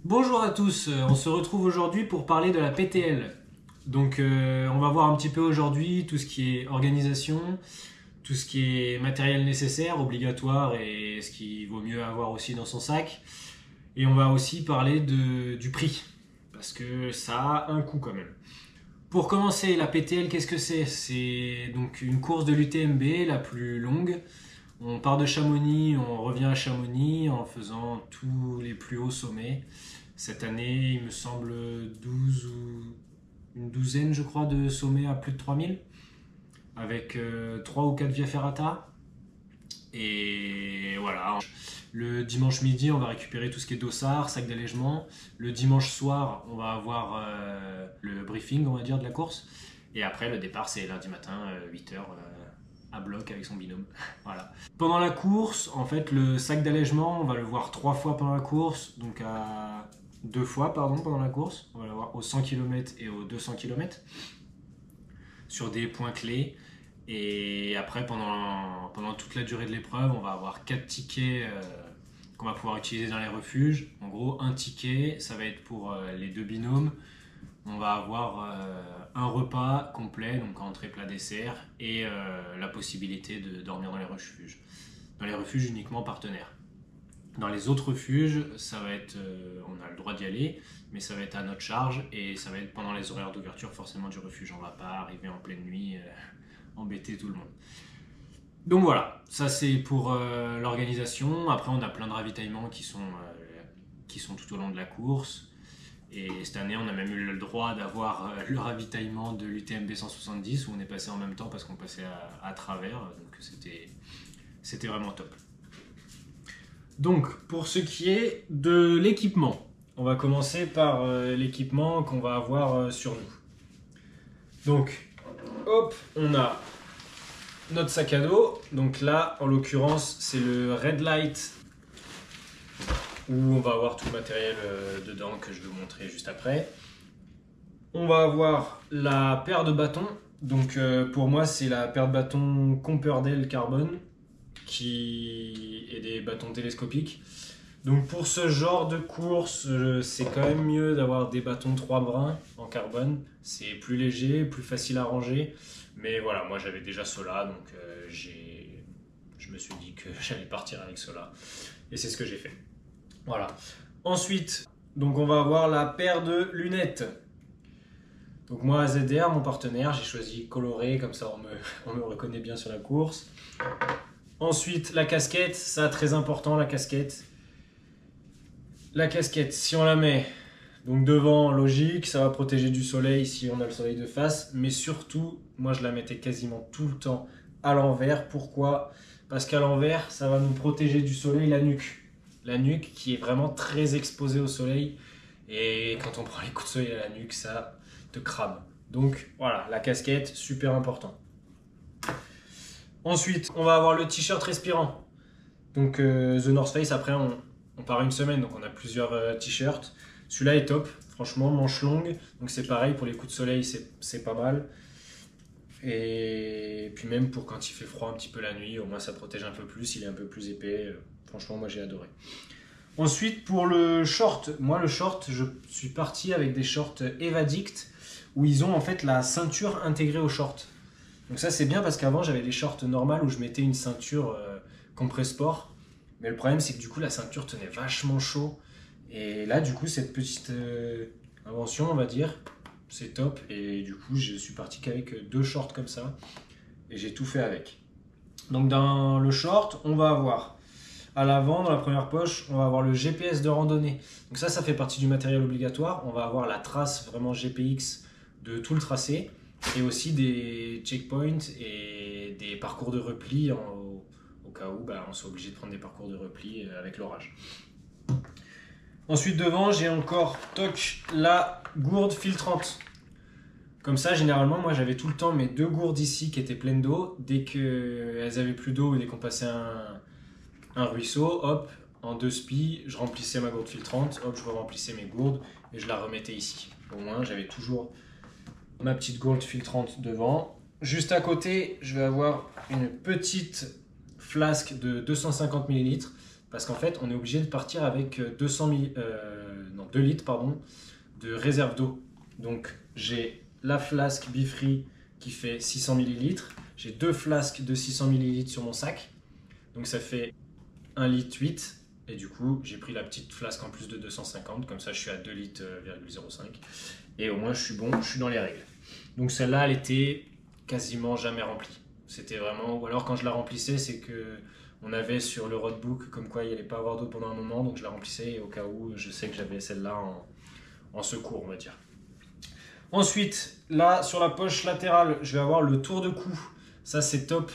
Bonjour à tous, on se retrouve aujourd'hui pour parler de la PTL. Donc on va voir un petit peu aujourd'hui tout ce qui est organisation, tout ce qui est matériel nécessaire, obligatoire et ce qu'il vaut mieux avoir aussi dans son sac. Et on va aussi parler du prix, parce que ça a un coût quand même. Pour commencer, la PTL, qu'est-ce que c'est? C'est donc une course de l'UTMB la plus longue. On part de Chamonix, on revient à Chamonix en faisant tous les plus hauts sommets. Cette année, il me semble 12 ou une douzaine, je crois, de sommets à plus de 3000, avec 3 ou 4 via ferrata. Et voilà. Le dimanche midi, on va récupérer tout ce qui est dossard, sac d'allègement. Le dimanche soir, on va avoir le briefing, on va dire, de la course. Et après, le départ, c'est lundi matin, 8h, à bloc avec son binôme. Voilà. Pendant la course, en fait, le sac d'allègement, on va le voir 3 fois pendant la course, donc à 2 fois, pardon, pendant la course. On va l'avoir aux 100 km et aux 200 km sur des points clés. Et après, pendant toute la durée de l'épreuve, on va avoir 4 tickets qu'on va pouvoir utiliser dans les refuges. En gros, un ticket, ça va être pour les deux binômes. On va avoir un repas complet, donc entrée, plat, dessert, et la possibilité de dormir dans les refuges. Dans les refuges uniquement partenaires. Dans les autres refuges, ça va être, on a le droit d'y aller, mais ça va être à notre charge et ça va être pendant les horaires d'ouverture forcément du refuge. On ne va pas arriver en pleine nuit, embêter tout le monde. Donc voilà, ça c'est pour l'organisation. Après, on a plein de ravitaillements qui sont tout au long de la course. Et cette année, on a même eu le droit d'avoir le ravitaillement de l'UTMB 170 où on est passé en même temps parce qu'on passait à travers. Donc c'était vraiment top. Donc, pour ce qui est de l'équipement, on va commencer par l'équipement qu'on va avoir sur nous. Donc, hop, on a notre sac à dos. Donc là, en l'occurrence, c'est le Red Light où on va avoir tout le matériel dedans que je vais vous montrer juste après. On va avoir la paire de bâtons. Donc pour moi, c'est la paire de bâtons Comperdel Carbone qui est des bâtons télescopiques. Donc pour ce genre de course, c'est quand même mieux d'avoir des bâtons 3 brins en carbone. C'est plus léger, plus facile à ranger. Mais voilà, moi j'avais déjà ceux-là, donc je me suis dit que j'allais partir avec ceux-là. Et c'est ce que j'ai fait. Voilà. Ensuite, donc on va avoir la paire de lunettes. Donc moi, AZR, mon partenaire, j'ai choisi coloré, comme ça on me reconnaît bien sur la course. Ensuite, la casquette, ça très important, la casquette. La casquette, si on la met donc devant, logique, ça va protéger du soleil si on a le soleil de face. Mais surtout, moi je la mettais quasiment tout le temps à l'envers. Pourquoi? Parce qu'à l'envers, ça va nous protéger du soleil la nuque. La nuque qui est vraiment très exposée au soleil. Et quand on prend les coups de soleil à la nuque, ça te crame. Donc voilà, la casquette, super important. Ensuite, on va avoir le t-shirt respirant. Donc The North Face, après on part une semaine, donc on a plusieurs t-shirts. Celui-là est top, franchement, manche longue. Donc c'est pareil, pour les coups de soleil, c'est pas mal. Et puis même pour quand il fait froid un petit peu la nuit, au moins ça protège un peu plus, il est un peu plus épais. Franchement, moi j'ai adoré. Ensuite, pour le short, moi le short, je suis parti avec des shorts Evadict où ils ont en fait la ceinture intégrée au short. Donc ça c'est bien parce qu'avant j'avais des shorts normales où je mettais une ceinture Compressport. Mais le problème c'est que du coup la ceinture tenait vachement chaud. Et là du coup cette petite invention on va dire, c'est top. Et du coup je suis parti qu'avec 2 shorts comme ça. Et j'ai tout fait avec. Donc dans le short on va avoir à l'avant, dans la première poche, on va avoir le GPS de randonnée. Donc ça fait partie du matériel obligatoire. On va avoir la trace vraiment GPX de tout le tracé et aussi des checkpoints et des parcours de repli au cas où on soit obligé de prendre des parcours de repli avec l'orage. Ensuite devant, j'ai encore la gourde filtrante. Comme ça, généralement, moi j'avais tout le temps mes 2 gourdes ici qui étaient pleines d'eau. Dès qu'elles avaient plus d'eau, dès qu'on passait un ruisseau, hop, en 2 spies, je remplissais ma gourde filtrante, hop, je remplissais mes gourdes et je la remettais ici. Au moins, j'avais toujours ma petite gourde filtrante devant. Juste à côté, je vais avoir une petite flasque de 250 ml parce qu'en fait, on est obligé de partir avec 2 litres pardon, de réserve d'eau. Donc, j'ai la flasque Bifree qui fait 600 millilitres. J'ai 2 flasques de 600 millilitres sur mon sac. Donc, ça fait 1 litre 8. Et du coup, j'ai pris la petite flasque en plus de 250. Comme ça, je suis à 2 litres,05. Et au moins, je suis bon, je suis dans les règles. Donc, celle-là, elle était quasiment jamais remplie. C'était vraiment... Ou alors, quand je la remplissais, c'est que on avait sur le roadbook comme quoi il n'y allait pas avoir d'eau pendant un moment. Donc, je la remplissais et au cas où, je sais que j'avais celle-là en secours, on va dire. Ensuite, là, sur la poche latérale, je vais avoir le tour de cou. Ça, c'est top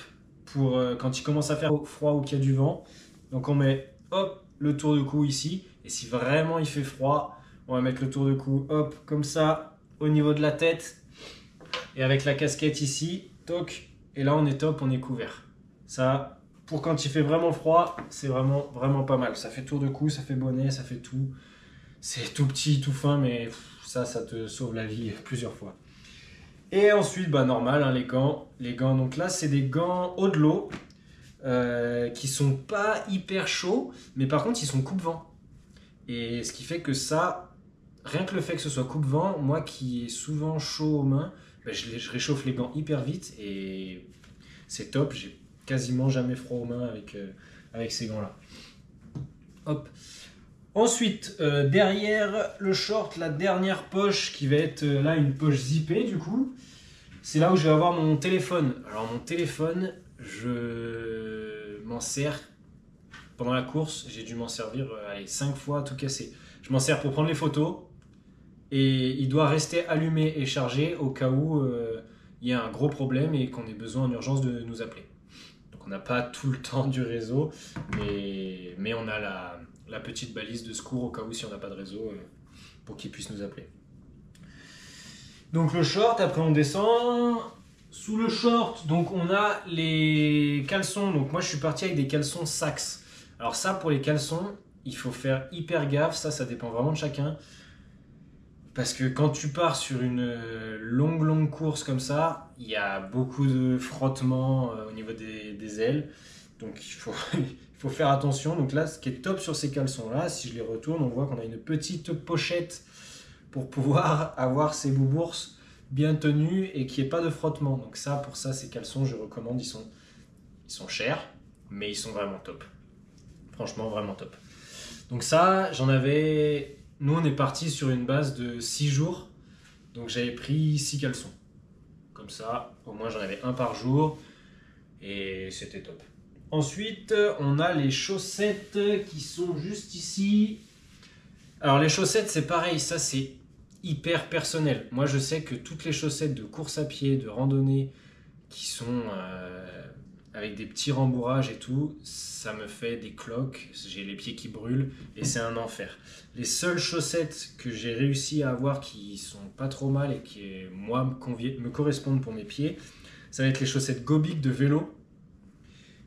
pour quand il commence à faire froid ou qu'il y a du vent. Donc, on met, hop, le tour de cou ici. Et si vraiment il fait froid, on va mettre le tour de cou, hop, comme ça, au niveau de la tête. Et avec la casquette ici, toc. Et là, on est top, on est couvert. Ça, pour quand il fait vraiment froid, c'est vraiment, vraiment pas mal. Ça fait tour de cou, ça fait bonnet, ça fait tout. C'est tout petit, tout fin, mais ça te sauve la vie plusieurs fois. Et ensuite, bah normal, hein, les gants. Les gants, donc là, c'est des gants haut de l'eau qui sont pas hyper chauds, mais par contre, ils sont coupe-vent. Et ce qui fait que ça, rien que le fait que ce soit coupe-vent, moi qui ai souvent chaud aux mains, bah, je réchauffe les gants hyper vite et c'est top. J'ai quasiment jamais froid aux mains avec ces gants-là. Hop. Ensuite, derrière le short, la dernière poche qui va être là une poche zippée du coup, c'est là où je vais avoir mon téléphone. Alors mon téléphone, je m'en sers pendant la course, j'ai dû m'en servir 5 fois tout cassé. Je m'en sers pour prendre les photos et il doit rester allumé et chargé au cas où il y a un gros problème et qu'on ait besoin en urgence de nous appeler. Donc on n'a pas tout le temps du réseau, mais on a la petite balise de secours au cas où si on n'a pas de réseau pour qu'ils puissent nous appeler. Donc le short, après on descend. Sous le short, donc on a les caleçons. Donc moi je suis parti avec des caleçons Saxe. Alors ça pour les caleçons, il faut faire hyper gaffe, ça dépend vraiment de chacun. Parce que quand tu pars sur une longue course comme ça, il y a beaucoup de frottement au niveau des ailes. Donc il faut faire attention. Donc là, ce qui est top sur ces caleçons-là, si je les retourne, on voit qu'on a une petite pochette pour pouvoir avoir ces boubourses bien tenus et qu'il n'y ait pas de frottement. Donc ça, pour ça, ces caleçons, je recommande. Ils sont chers, mais ils sont vraiment top. Franchement, vraiment top. Donc ça, j'en avais... Nous, on est parti sur une base de 6 jours. Donc j'avais pris 6 caleçons. Comme ça, au moins j'en avais un par jour. Et c'était top. Ensuite, on a les chaussettes qui sont juste ici. Alors les chaussettes, c'est pareil, ça c'est hyper personnel. Moi, je sais que toutes les chaussettes de course à pied, de randonnée, qui sont avec des petits rembourrages et tout, ça me fait des cloques, j'ai les pieds qui brûlent et c'est un enfer. Les seules chaussettes que j'ai réussi à avoir qui sont pas trop mal et qui, moi, me correspondent pour mes pieds, ça va être les chaussettes Gobic de vélo.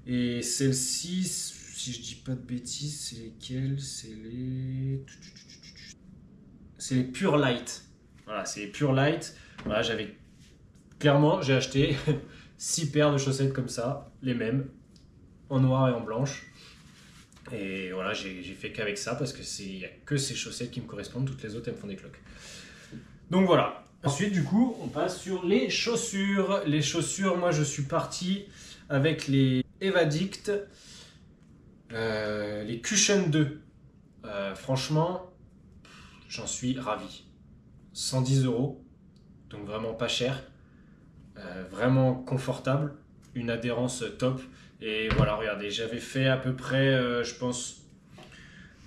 Et celles-ci, si je dis pas de bêtises, c'est lesquelles? C'est les Pure Light. Voilà, c'est les Pure Light. Voilà, clairement, j'ai acheté 6 paires de chaussettes comme ça, les mêmes, en noir et en blanche. Et voilà, j'ai fait qu'avec ça parce que il n'y a que ces chaussettes qui me correspondent, toutes les autres elles me font des cloques. Donc voilà. Ensuite, du coup, on passe sur les chaussures. Les chaussures, moi je suis parti avec les Evadict, les Cushion 2. Franchement, j'en suis ravi. 110 €, donc vraiment pas cher, vraiment confortable, une adhérence top. Et voilà, regardez, j'avais fait à peu près, je pense,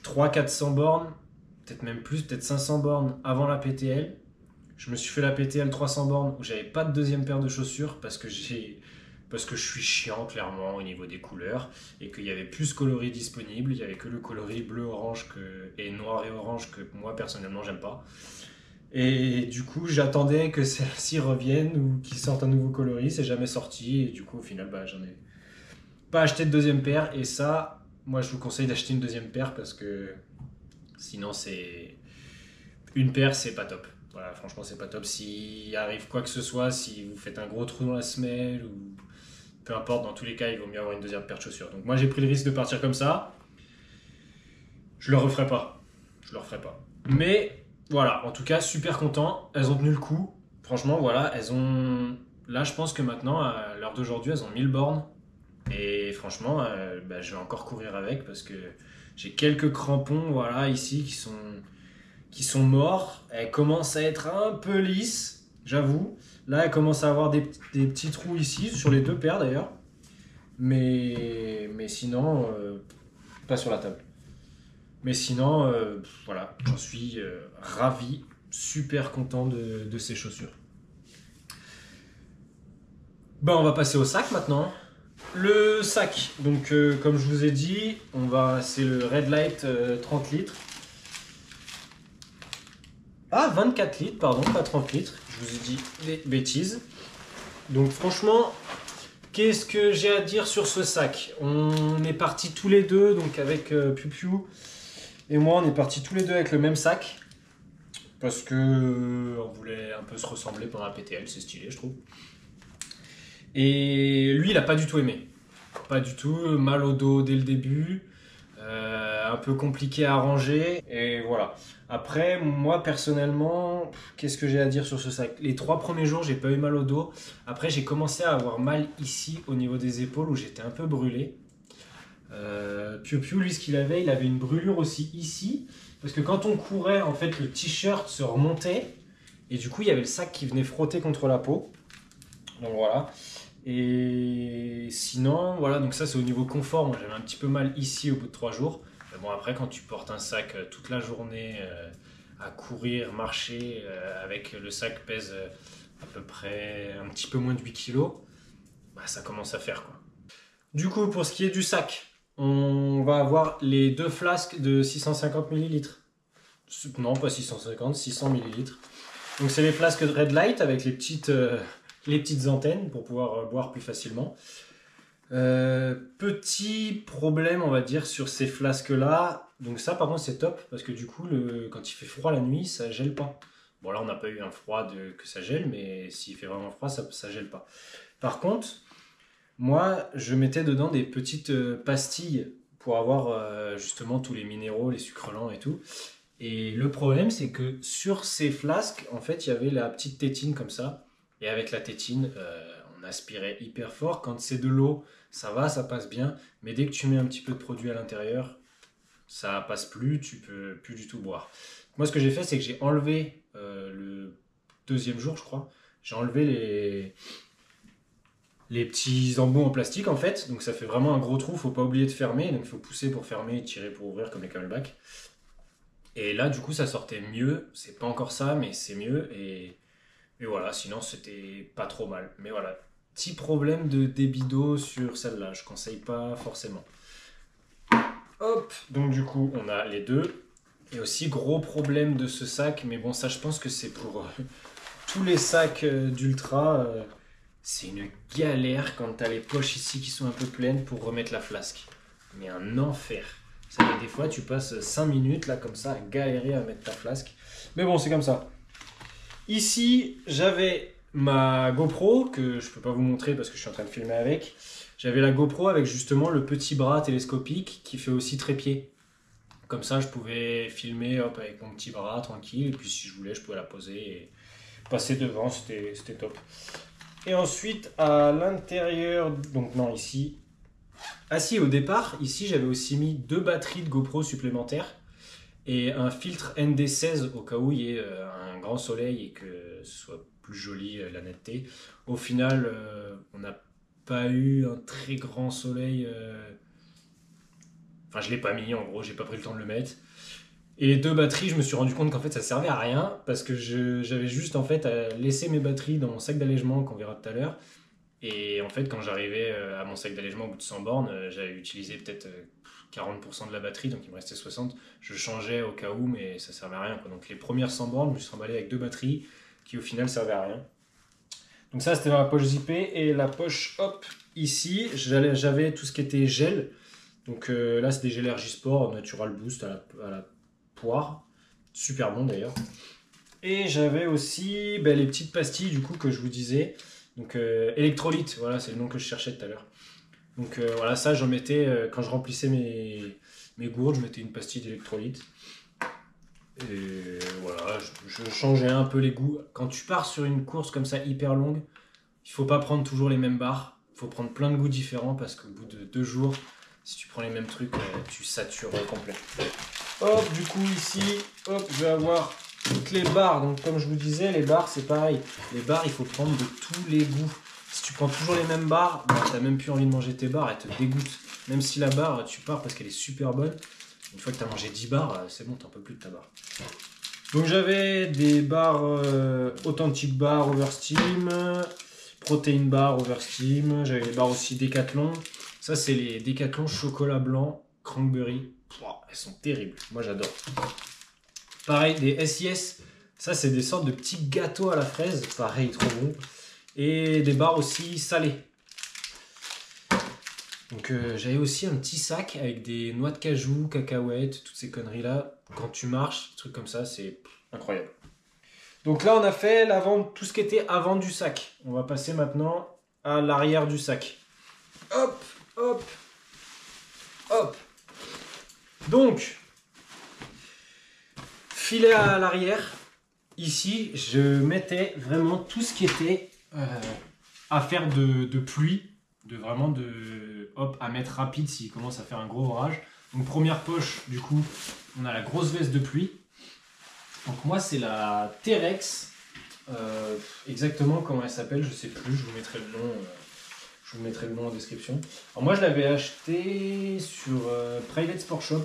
300-400 bornes, peut-être même plus, peut-être 500 bornes avant la PTL. Je me suis fait la PTL 300 bornes où j'avais pas de deuxième paire de chaussures parce que je suis chiant clairement au niveau des couleurs et qu'il y avait plus de coloris disponibles. Il y avait que le coloris bleu-orange et noir et orange que moi personnellement j'aime pas. Et du coup j'attendais que celle-ci revienne ou qu'ils sortent un nouveau coloris. C'est jamais sorti et du coup au final j'en ai pas acheté de deuxième paire. Et ça, moi je vous conseille d'acheter une deuxième paire parce que sinon une paire c'est pas top. Voilà, franchement c'est pas top. S'il arrive quoi que ce soit, si vous faites un gros trou dans la semelle ou peu importe, dans tous les cas, il vaut mieux avoir une deuxième paire de chaussures. Donc moi, j'ai pris le risque de partir comme ça. Je le referai pas. Je le referai pas. Mais voilà, en tout cas, super content. Elles ont tenu le coup. Franchement, voilà, elles ont... Là, je pense que maintenant, à l'heure d'aujourd'hui, elles ont 1000 bornes. Et franchement, bah, je vais encore courir avec parce que j'ai quelques crampons, voilà, ici, qui sont morts. Elles commencent à être un peu lisses, j'avoue. Là, elles commencent à avoir des petits trous ici, sur les deux paires d'ailleurs. Mais sinon, pas sur la table. Mais sinon, voilà, j'en suis ravi, super content de ces chaussures. Ben, on va passer au sac maintenant. Le sac, donc comme je vous ai dit, c'est le Red Light 30 litres. Ah, 24 litres, pardon, pas 30 litres. Je vous ai dit des bêtises. Donc franchement, qu'est-ce que j'ai à dire sur ce sac? On est partis tous les deux, donc avec Piu Piu et moi, on est partis tous les deux avec le même sac. Parce que on voulait un peu se ressembler pendant la PTL, c'est stylé, je trouve. Et lui, il a pas du tout aimé. Pas du tout, mal au dos dès le début. Un peu compliqué à ranger. Et voilà. Après, moi, personnellement, qu'est-ce que j'ai à dire sur ce sac? Les 3 premiers jours, j'ai pas eu mal au dos. Après, j'ai commencé à avoir mal ici, au niveau des épaules, où j'étais un peu brûlé. Piu Piu, lui, ce qu'il avait, il avait une brûlure aussi ici. Parce que quand on courait, en fait, le t-shirt se remontait. Et du coup, il y avait le sac qui venait frotter contre la peau. Donc voilà. Et sinon, voilà, donc ça c'est au niveau confort. Moi j'avais un petit peu mal ici au bout de 3 jours. Mais bon, après, quand tu portes un sac toute la journée à courir, marcher, avec le sac pèse à peu près un petit peu moins de 8 kilos, bah, ça commence à faire quoi. Du coup, pour ce qui est du sac, on va avoir les 2 flasques de 650 millilitres. Non, pas 650, 600 millilitres. Donc c'est les flasques de Red Light avec les petites antennes pour pouvoir boire plus facilement. Petit problème, on va dire, sur ces flasques-là. Donc ça, par contre, c'est top parce que du coup, quand il fait froid la nuit, ça gèle pas. Bon, là, on n'a pas eu un froid que ça gèle, mais s'il fait vraiment froid, ça gèle pas. Par contre, moi, je mettais dedans des petites pastilles pour avoir justement tous les minéraux, les sucres lents et tout. Et le problème, c'est que sur ces flasques, en fait, il y avait la petite tétine comme ça. Et avec la tétine, on aspirait hyper fort. Quand c'est de l'eau, ça va, ça passe bien. Mais dès que tu mets un petit peu de produit à l'intérieur, ça passe plus, tu peux plus du tout boire. Moi, ce que j'ai fait, c'est que j'ai enlevé le deuxième jour, je crois. J'ai enlevé les petits embouts en plastique, en fait. Donc ça fait vraiment un gros trou, faut pas oublier de fermer. Donc il faut pousser pour fermer et tirer pour ouvrir comme les camelbacks. Et là, du coup, ça sortait mieux. C'est pas encore ça, mais c'est mieux. Et voilà, sinon, c'était pas trop mal. Mais voilà, petit problème de débit d'eau sur celle-là. Je conseille pas forcément. Hop, donc du coup, on a les deux. Et aussi, gros problème de ce sac. Mais bon, ça, je pense que c'est pour tous les sacs d'Ultra. C'est une galère quand t'as les poches ici qui sont un peu pleines pour remettre la flasque. Mais un enfer. Ça fait des fois, tu passes 5 minutes là comme ça à galérer à mettre ta flasque. Mais bon, c'est comme ça. Ici, j'avais ma GoPro que je peux pas vous montrer parce que je suis en train de filmer avec. J'avais la GoPro avec justement le petit bras télescopique qui fait aussi trépied. Comme ça, je pouvais filmer hop, avec mon petit bras tranquille. Et puis si je voulais, je pouvais la poser et passer devant. C'était top. Et ensuite, à l'intérieur, donc non, ici. Ah si, au départ, ici, j'avais aussi mis 2 batteries de GoPro supplémentaires et un filtre ND16 au cas où il y ait un grand soleil et que ce soit plus joli la netteté. Au final, on n'a pas eu un très grand soleil. Enfin, je l'ai pas mis, en gros, j'ai pas pris le temps de le mettre. Et les 2 batteries, je me suis rendu compte qu'en fait, ça servait à rien parce que j'avais juste en fait à laisser mes batteries dans mon sac d'allègement qu'on verra tout à l'heure. Et en fait, quand j'arrivais à mon sac d'allègement au bout de 100 bornes, j'avais utilisé peut-être 40% de la batterie, donc il me restait 60. Je changeais au cas où, mais ça servait à rien, quoi. Donc les premières 100 bornes, je me suis emballé avec 2 batteries qui au final servaient à rien. Donc ça, c'était dans la poche zippée. Et la poche, hop, ici, j'avais tout ce qui était gel. Donc là, c'est des gels Ergisport Natural Boost à la poire. Super bon d'ailleurs. Et j'avais aussi les petites pastilles du coup que je vous disais. Donc électrolyte, voilà, c'est le nom que je cherchais tout à l'heure. Donc voilà, ça j'en mettais quand je remplissais mes gourdes, je mettais une pastille d'électrolyte. Et voilà, je changeais un peu les goûts. Quand tu pars sur une course comme ça hyper longue, il faut pas prendre toujours les mêmes barres. Il faut prendre plein de goûts différents parce qu'au bout de 2 jours, si tu prends les mêmes trucs, tu satures complet. Hop, du coup ici, hop, je vais avoir toutes les barres. Donc comme je vous disais, les barres c'est pareil. Les barres, il faut prendre de tous les goûts. Si tu prends toujours les mêmes barres, bah, tu n'as même plus envie de manger tes barres, elles te dégoûtent. Même si la barre, tu pars parce qu'elle est super bonne. Une fois que tu as mangé 10 barres, c'est bon, tu n'en peux plus de ta barre. Donc j'avais des barres Authentic Bar Oversteam, Protein Bar Oversteam, j'avais les barres aussi Decathlon. Ça c'est les Decathlon chocolat blanc, cranberry. Pouah, elles sont terribles, moi j'adore. Pareil, des SIS, ça c'est des sortes de petits gâteaux à la fraise, pareil, trop bon. Et des barres aussi salées. Donc j'avais aussi un petit sac avec des noix de cajou, cacahuètes, toutes ces conneries là. Quand tu marches, des trucs comme ça, c'est incroyable. Donc là on a fait tout ce qui était avant du sac. On va passer maintenant à l'arrière du sac. Hop, hop, hop. Donc, filet à l'arrière. Ici, je mettais vraiment tout ce qui était à faire de pluie. Hop, à mettre rapide s'il commence à faire un gros orage. Donc première poche, du coup, on a la grosse veste de pluie. Donc moi c'est la Terex, exactement comment elle s'appelle, je sais plus, je vous mettrai le nom en description. Alors moi je l'avais acheté sur Private Sport Shop.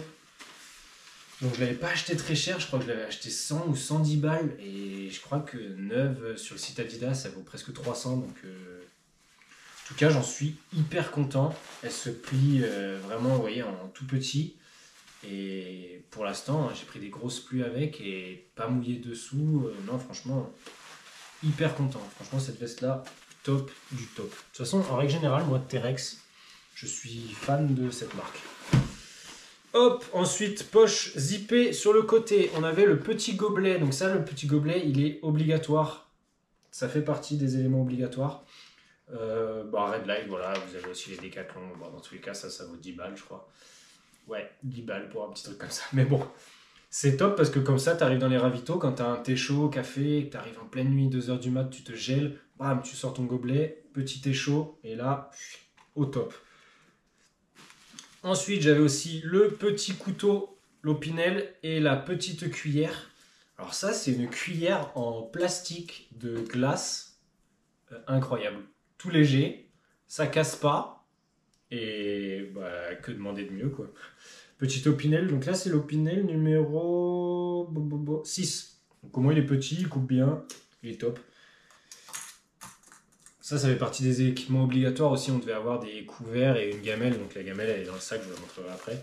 Donc je l'avais pas acheté très cher, je crois que je l'avais acheté 100 ou 110 balles. Et je crois que neuve sur le site Adidas, ça vaut presque 300. Donc en tout cas, j'en suis hyper content. Elle se plie vraiment, vous voyez, en tout petit. Et pour l'instant, j'ai pris des grosses pluies avec et pas mouillé dessous. Non, franchement, hyper content. Franchement, cette veste-là, top du top. De toute façon, en règle générale, moi, Terex, je suis fan de cette marque. Hop, ensuite, poche zippée sur le côté. On avait le petit gobelet. Donc ça, le petit gobelet, il est obligatoire. Ça fait partie des éléments obligatoires. Red Light, voilà, vous avez aussi les Decathlon. Bon, dans tous les cas, ça vaut 10 balles, je crois. Ouais, 10 balles pour un petit truc comme ça. Mais bon, c'est top parce que comme ça, tu arrives dans les ravitaux, quand tu as un thé chaud, café, que tu arrives en pleine nuit, 2h du mat, tu te gèles, bam, tu sors ton gobelet, petit thé chaud, et là, au top. Ensuite, j'avais aussi le petit couteau L'Opinel et la petite cuillère. Alors ça, c'est une cuillère en plastique de glace incroyable. Tout léger, ça casse pas et bah, que demander de mieux quoi. Petit Opinel, donc là c'est l'Opinel numéro 6. Donc au moins il est petit, il coupe bien, il est top. Ça fait partie des équipements obligatoires aussi, on devait avoir des couverts et une gamelle, donc la gamelle elle est dans le sac, je vous la montrerai après.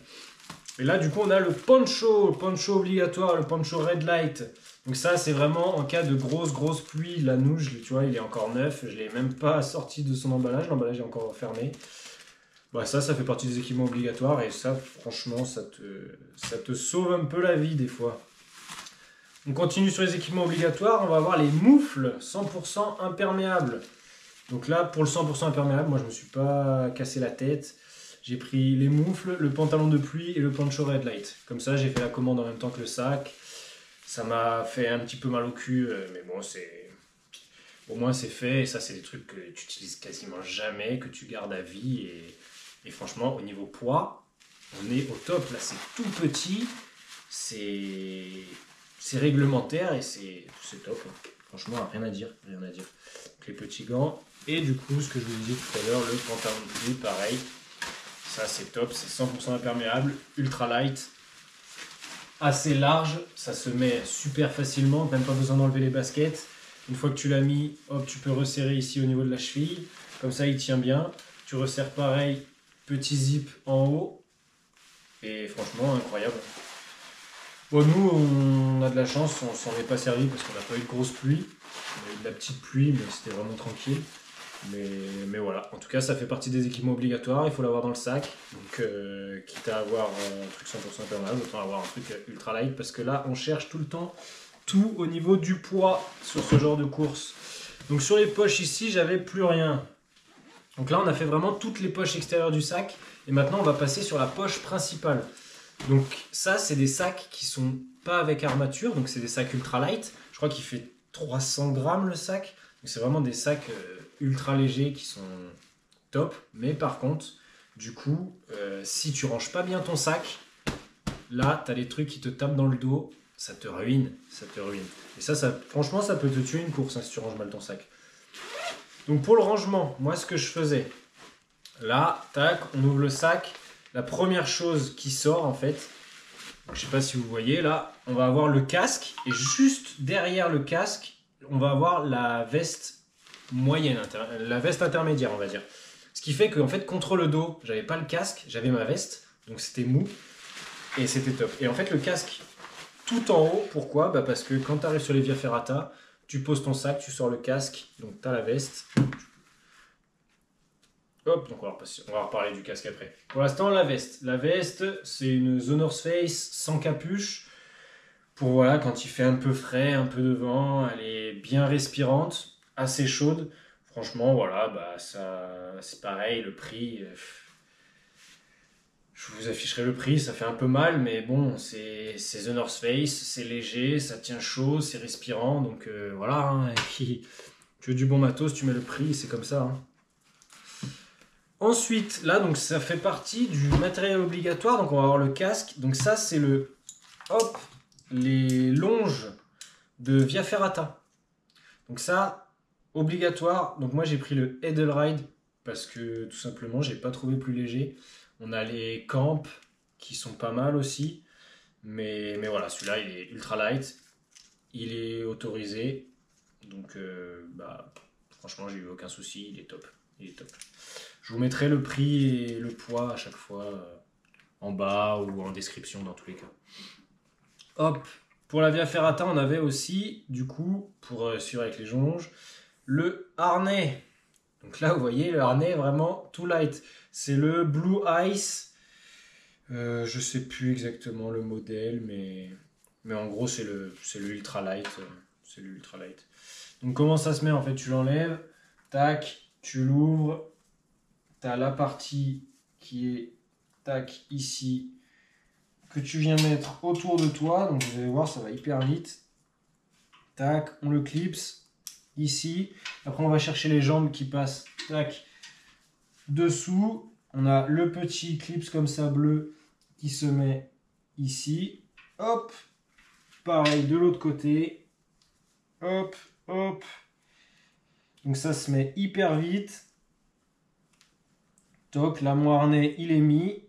Et là du coup on a le poncho obligatoire, le poncho Red Light. Donc ça, c'est vraiment en cas de grosse pluie. Là, nous, tu vois, il est encore neuf. Je ne l'ai même pas sorti de son emballage. L'emballage est encore fermé. Bah, ça fait partie des équipements obligatoires. Et ça, franchement, ça te sauve un peu la vie des fois. On continue sur les équipements obligatoires. On va avoir les moufles 100% imperméables. Donc là, pour le 100% imperméable, moi, je ne me suis pas cassé la tête. J'ai pris les moufles, le pantalon de pluie et le poncho Red Light. Comme ça, j'ai fait la commande en même temps que le sac. Ça m'a fait un petit peu mal au cul, mais bon, au moins c'est fait. Et ça, c'est des trucs que tu utilises quasiment jamais, que tu gardes à vie. Et franchement, au niveau poids, on est au top. Là, c'est tout petit, c'est réglementaire et c'est top. Franchement, rien à dire. Donc, les petits gants. Et du coup, ce que je vous disais tout à l'heure, le pantalon de pluie, pareil. Ça, c'est top. C'est 100% imperméable, ultra light. Assez large, ça se met super facilement, même pas besoin d'enlever les baskets. Une fois que tu l'as mis, hop, tu peux resserrer ici au niveau de la cheville. Comme ça, il tient bien. Tu resserres pareil, petit zip en haut. Et franchement, incroyable. Bon, nous, on a de la chance, on s'en est pas servi parce qu'on n'a pas eu de grosse pluie. On a eu de la petite pluie, mais c'était vraiment tranquille. Mais voilà, en tout cas ça fait partie des équipements obligatoires, il faut l'avoir dans le sac. Donc quitte à avoir un truc 100% imperméable, autant avoir un truc ultra light parce que là on cherche tout le temps tout au niveau du poids sur ce genre de course. Donc sur les poches ici j'avais plus rien. Donc là on a fait vraiment toutes les poches extérieures du sac et maintenant on va passer sur la poche principale. Donc ça, c'est des sacs qui sont pas avec armature, donc c'est des sacs ultra light. Je crois qu'il fait 300 grammes le sac. Donc c'est vraiment des sacs ultra légers qui sont top. Mais par contre, du coup, si tu ranges pas bien ton sac, là, tu as des trucs qui te tapent dans le dos, ça te ruine, ça te ruine. Et ça franchement, ça peut te tuer une course hein, si tu ranges mal ton sac. Donc pour le rangement, moi ce que je faisais, là, tac, on ouvre le sac. La première chose qui sort en fait, je sais pas si vous voyez là, on va avoir le casque et juste derrière le casque, on va avoir la veste moyenne, la veste intermédiaire on va dire. Ce qui fait qu'en fait contre le dos, j'avais pas le casque, j'avais ma veste, donc c'était mou et c'était top. Et en fait le casque tout en haut, pourquoi? Bah parce que quand tu arrives sur les Via Ferrata, tu poses ton sac, tu sors le casque, donc tu as la veste. Hop, donc on va reparler du casque après. Pour l'instant, la veste. La veste, c'est une The North Face sans capuche. Pour voilà, quand il fait un peu frais, un peu de vent, elle est bien respirante, assez chaude. Franchement, voilà, bah ça, c'est pareil, le prix. Je vous afficherai le prix, ça fait un peu mal, mais bon, c'est The North Face, c'est léger, ça tient chaud, c'est respirant, donc voilà. Hein, tu veux du bon matos, tu mets le prix, c'est comme ça. Hein. Ensuite, là, donc ça fait partie du matériel obligatoire. Donc on va avoir le casque. Donc ça, c'est les longes de Via Ferrata. Donc ça, obligatoire. Donc moi, j'ai pris le Edelride parce que tout simplement, j'ai pas trouvé plus léger. On a les Camp qui sont pas mal aussi. Mais voilà, celui-là, il est ultra light. Il est autorisé. Donc, franchement, j'ai eu aucun souci. Il est top. Il est top. Je vous mettrai le prix et le poids à chaque fois en bas ou en description dans tous les cas. Hop, pour la Via Ferrata, on avait aussi, du coup, pour suivre avec les jonges, le harnais. Donc là, vous voyez, le harnais est vraiment tout light. C'est le Blue Ice. Je sais plus exactement le modèle, mais en gros, c'est le ultra light. C'est le ultra light. Donc comment ça se met en fait? Tu l'enlèves, tac, tu l'ouvres. Tu as la partie qui est tac ici que tu viens mettre autour de toi. Donc vous allez voir, ça va hyper vite. Tac, on le clipse ici. Après, on va chercher les jambes qui passent tac dessous. On a le petit clips comme ça bleu qui se met ici. Hop, pareil de l'autre côté. Hop, hop. Donc ça se met hyper vite. Toc, là mon harnais il est mis,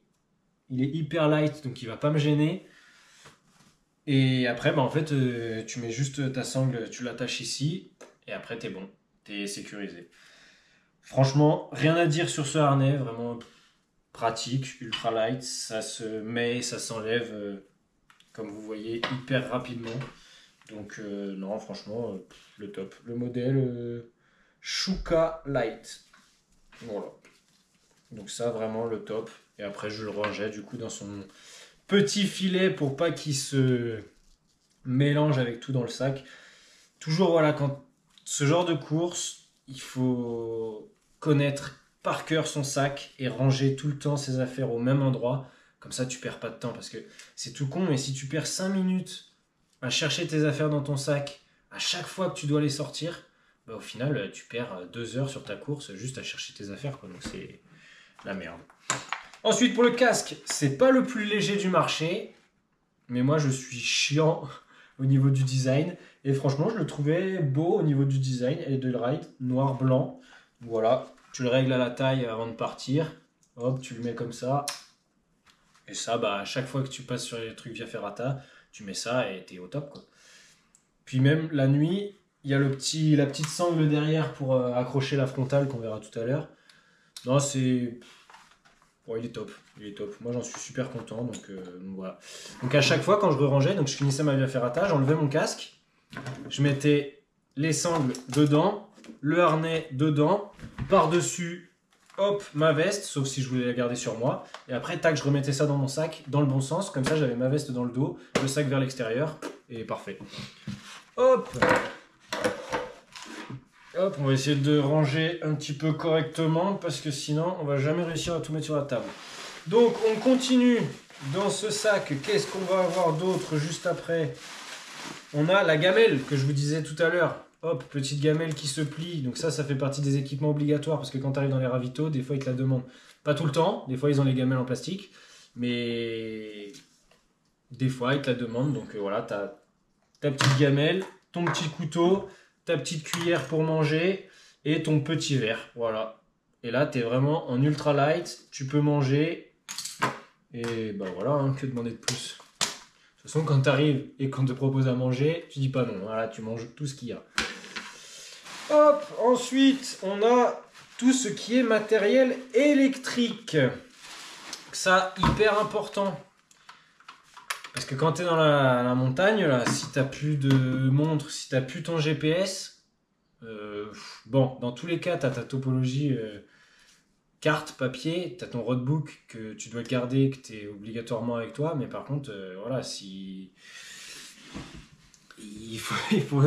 il est hyper light donc il va pas me gêner. Et après en fait tu mets juste ta sangle, tu l'attaches ici et après t'es bon, t'es sécurisé. Franchement rien à dire sur ce harnais, vraiment pratique, ultra light, ça se met, ça s'enlève comme vous voyez hyper rapidement. Donc non franchement le top, le modèle Shuka Light. Voilà. Donc ça, vraiment le top. Et après, je le rangeais du coup dans son petit filet pour pas qu'il se mélange avec tout dans le sac. Toujours, voilà, quand ce genre de course, il faut connaître par cœur son sac et ranger tout le temps ses affaires au même endroit. Comme ça, tu perds pas de temps parce que c'est tout con. Mais si tu perds 5 minutes à chercher tes affaires dans ton sac à chaque fois que tu dois les sortir, bah, au final, tu perds 2 heures sur ta course juste à chercher tes affaires, quoi. Donc c'est la merde. Ensuite pour le casque, c'est pas le plus léger du marché, mais moi je suis chiant au niveau du design et franchement je le trouvais beau au niveau du design. Edelride noir blanc, voilà, tu le règles à la taille avant de partir, hop tu le mets comme ça et ça bah à chaque fois que tu passes sur les trucs Via Ferrata tu mets ça et t'es au top quoi. Puis même la nuit il y a la petite sangle derrière pour accrocher la frontale qu'on verra tout à l'heure. Non, c'est... Bon, il est top. Il est top. Moi, j'en suis super content. Donc voilà. Donc à chaque fois, quand je rangeais, donc je finissais ma Via Ferrata, j'enlevais mon casque. Je mettais les sangles dedans, le harnais dedans, par-dessus, hop, ma veste, sauf si je voulais la garder sur moi. Et après, tac, je remettais ça dans mon sac, dans le bon sens. Comme ça, j'avais ma veste dans le dos, le sac vers l'extérieur. Et parfait. Hop! Hop, on va essayer de ranger un petit peu correctement parce que sinon on va jamais réussir à tout mettre sur la table. Donc on continue dans ce sac. Qu'est-ce qu'on va avoir d'autre juste après? On a la gamelle que je vous disais tout à l'heure. Hop, petite gamelle qui se plie. Donc ça fait partie des équipements obligatoires parce que quand tu arrives dans les ravitaux, des fois ils te la demandent. Pas tout le temps, des fois ils ont les gamelles en plastique. Mais des fois ils te la demandent. Donc voilà, tu as ta petite gamelle, ton petit couteau, ta petite cuillère pour manger et ton petit verre. Voilà. Et là, tu es vraiment en ultra light. Tu peux manger. Et ben voilà, hein, que demander de plus? De toute façon, quand tu arrives et qu'on te propose à manger, tu dis pas non. Voilà, tu manges tout ce qu'il y a. Hop, ensuite, on a tout ce qui est matériel électrique. Ça, hyper important. Parce que quand tu es dans la montagne, là, si tu n'as plus de montre, si tu n'as plus ton GPS, bon, dans tous les cas, tu as ta topologie carte, papier, tu as ton roadbook que tu dois garder, que tu es obligatoirement avec toi, mais par contre, voilà, si... il faut...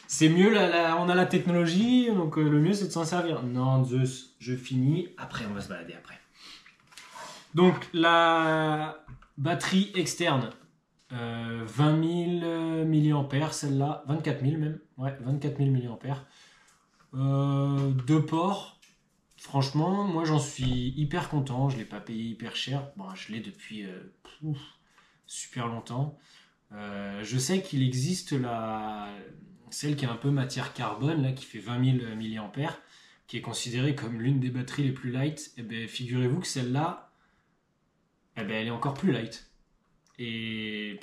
C'est mieux, là, on a la technologie, donc le mieux c'est de s'en servir. Non, Zeus, je finis, après on va se balader après. Donc la batterie externe, 20 000 mAh, celle-là, 24 000 même, ouais, 24 000 mAh. Deux ports, franchement, moi j'en suis hyper content, je ne l'ai pas payé hyper cher, bon, je l'ai depuis super longtemps. Je sais qu'il existe celle qui est un peu matière carbone, là, qui fait 20 000 mAh, qui est considérée comme l'une des batteries les plus light. Et bien, figurez-vous que celle-là, eh ben, elle est encore plus light. Et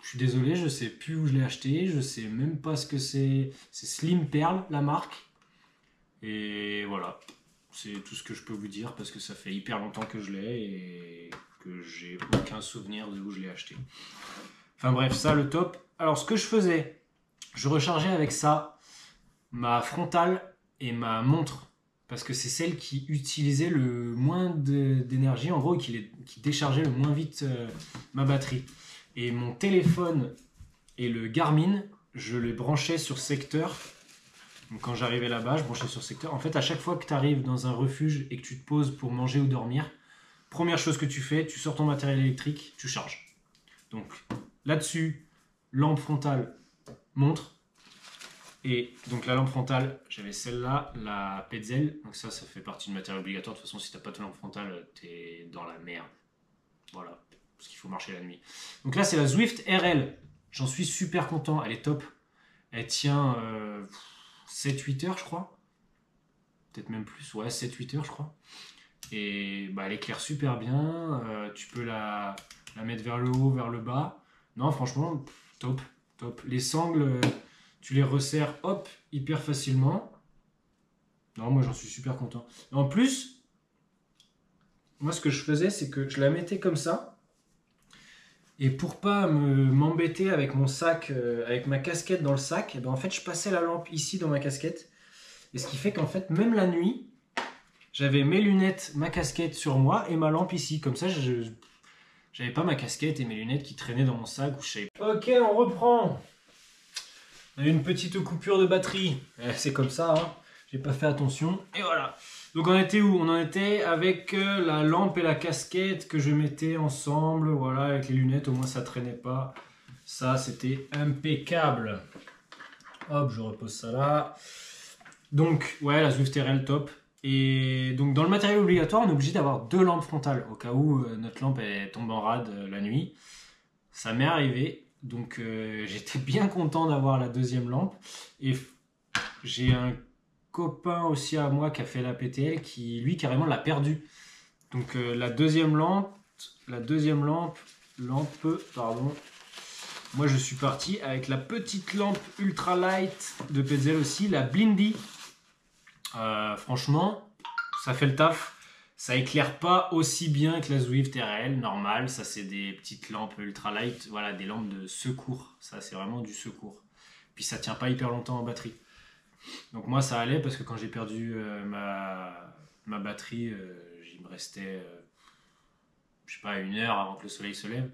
je suis désolé, je sais plus où je l'ai acheté, je sais même pas ce que c'est. C'est Slim Pearl, la marque. Et voilà, c'est tout ce que je peux vous dire parce que ça fait hyper longtemps que je l'ai et que j'ai aucun souvenir de où je l'ai acheté. Enfin bref, ça le top. Alors ce que je faisais, je rechargeais avec ça ma frontale et ma montre parce que c'est celle qui utilisait le moins d'énergie, en gros qui déchargeait le moins vite ma batterie. Et mon téléphone et le Garmin, je les branchais sur secteur. Donc quand j'arrivais là-bas, je branchais sur secteur. En fait, à chaque fois que tu arrives dans un refuge et que tu te poses pour manger ou dormir, première chose que tu fais, tu sors ton matériel électrique, tu charges. Donc là-dessus, lampe frontale, montre. Et donc la lampe frontale, j'avais celle-là, la Petzl. Donc ça fait partie du matériel obligatoire. De toute façon, si tu n'as pas ta lampe frontale, tu es dans la merde. Voilà, parce qu'il faut marcher la nuit. Donc là, c'est la Zwift RL. J'en suis super content, elle est top. Elle tient 7-8 heures, je crois. Peut-être même plus, ouais, 7-8 heures, je crois. Et bah, elle éclaire super bien. Tu peux la mettre vers le haut, vers le bas. Non, franchement, top, top. Les sangles, tu les resserres, hop, hyper facilement. Non, moi, j'en suis super content. Et en plus, moi, ce que je faisais, c'est que je la mettais comme ça. Et pour pas m'embêter avec mon sac, avec ma casquette dans le sac, et ben en fait, je passais la lampe ici dans ma casquette. Et ce qui fait qu'en fait, même la nuit, j'avais mes lunettes, ma casquette sur moi et ma lampe ici. Comme ça, j'avais pas ma casquette et mes lunettes qui traînaient dans mon sac. Ou je savais pas. Ok, on reprend. On a eu une petite coupure de batterie. C'est comme ça, hein. J'ai pas fait attention. Et voilà. Donc on était où? On en était avec la lampe et la casquette que je mettais ensemble. Voilà, avec les lunettes, au moins ça traînait pas. Ça, c'était impeccable. Hop, je repose ça là. Donc, ouais, la Zwift RL top. Et donc, dans le matériel obligatoire, on est obligé d'avoir deux lampes frontales au cas où notre lampe elle tombe en rade la nuit. Ça m'est arrivé. Donc, j'étais bien content d'avoir la deuxième lampe. Et j'ai un copain aussi à moi qui a fait la PTL qui, lui, carrément l'a perdue. Donc, la deuxième lampe, pardon. Moi, je suis parti avec la petite lampe ultra light de Petzl aussi, la Blindy. Franchement, ça fait le taf. Ça éclaire pas aussi bien que la Zwift RL normale. Ça, c'est des petites lampes ultra light. Voilà, des lampes de secours. Ça, c'est vraiment du secours. Puis, ça tient pas hyper longtemps en batterie. Donc, moi, ça allait parce que quand j'ai perdu ma batterie, il me restait, je sais pas, 1 heure avant que le soleil se lève.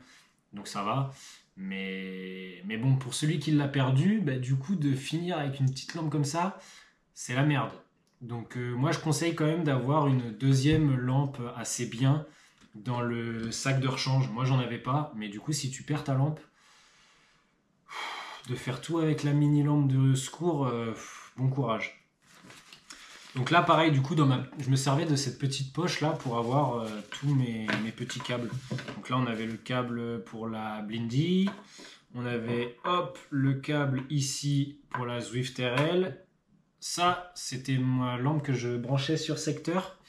Donc, ça va. Mais bon, pour celui qui l'a perdu, bah, du coup, de finir avec une petite lampe comme ça, c'est la merde. Donc moi, je conseille quand même d'avoir une deuxième lampe assez bien. dans le sac de rechange. Moi, j'en avais pas, mais du coup, si tu perds ta lampe, de faire tout avec la mini lampe de secours, bon courage. Donc là, pareil, du coup, je me servais de cette petite poche là pour avoir tous mes petits câbles. Donc là, on avait le câble pour la Blindy, on avait hop le câble ici pour la Zwift RL. Ça, c'était ma lampe que je branchais sur secteur,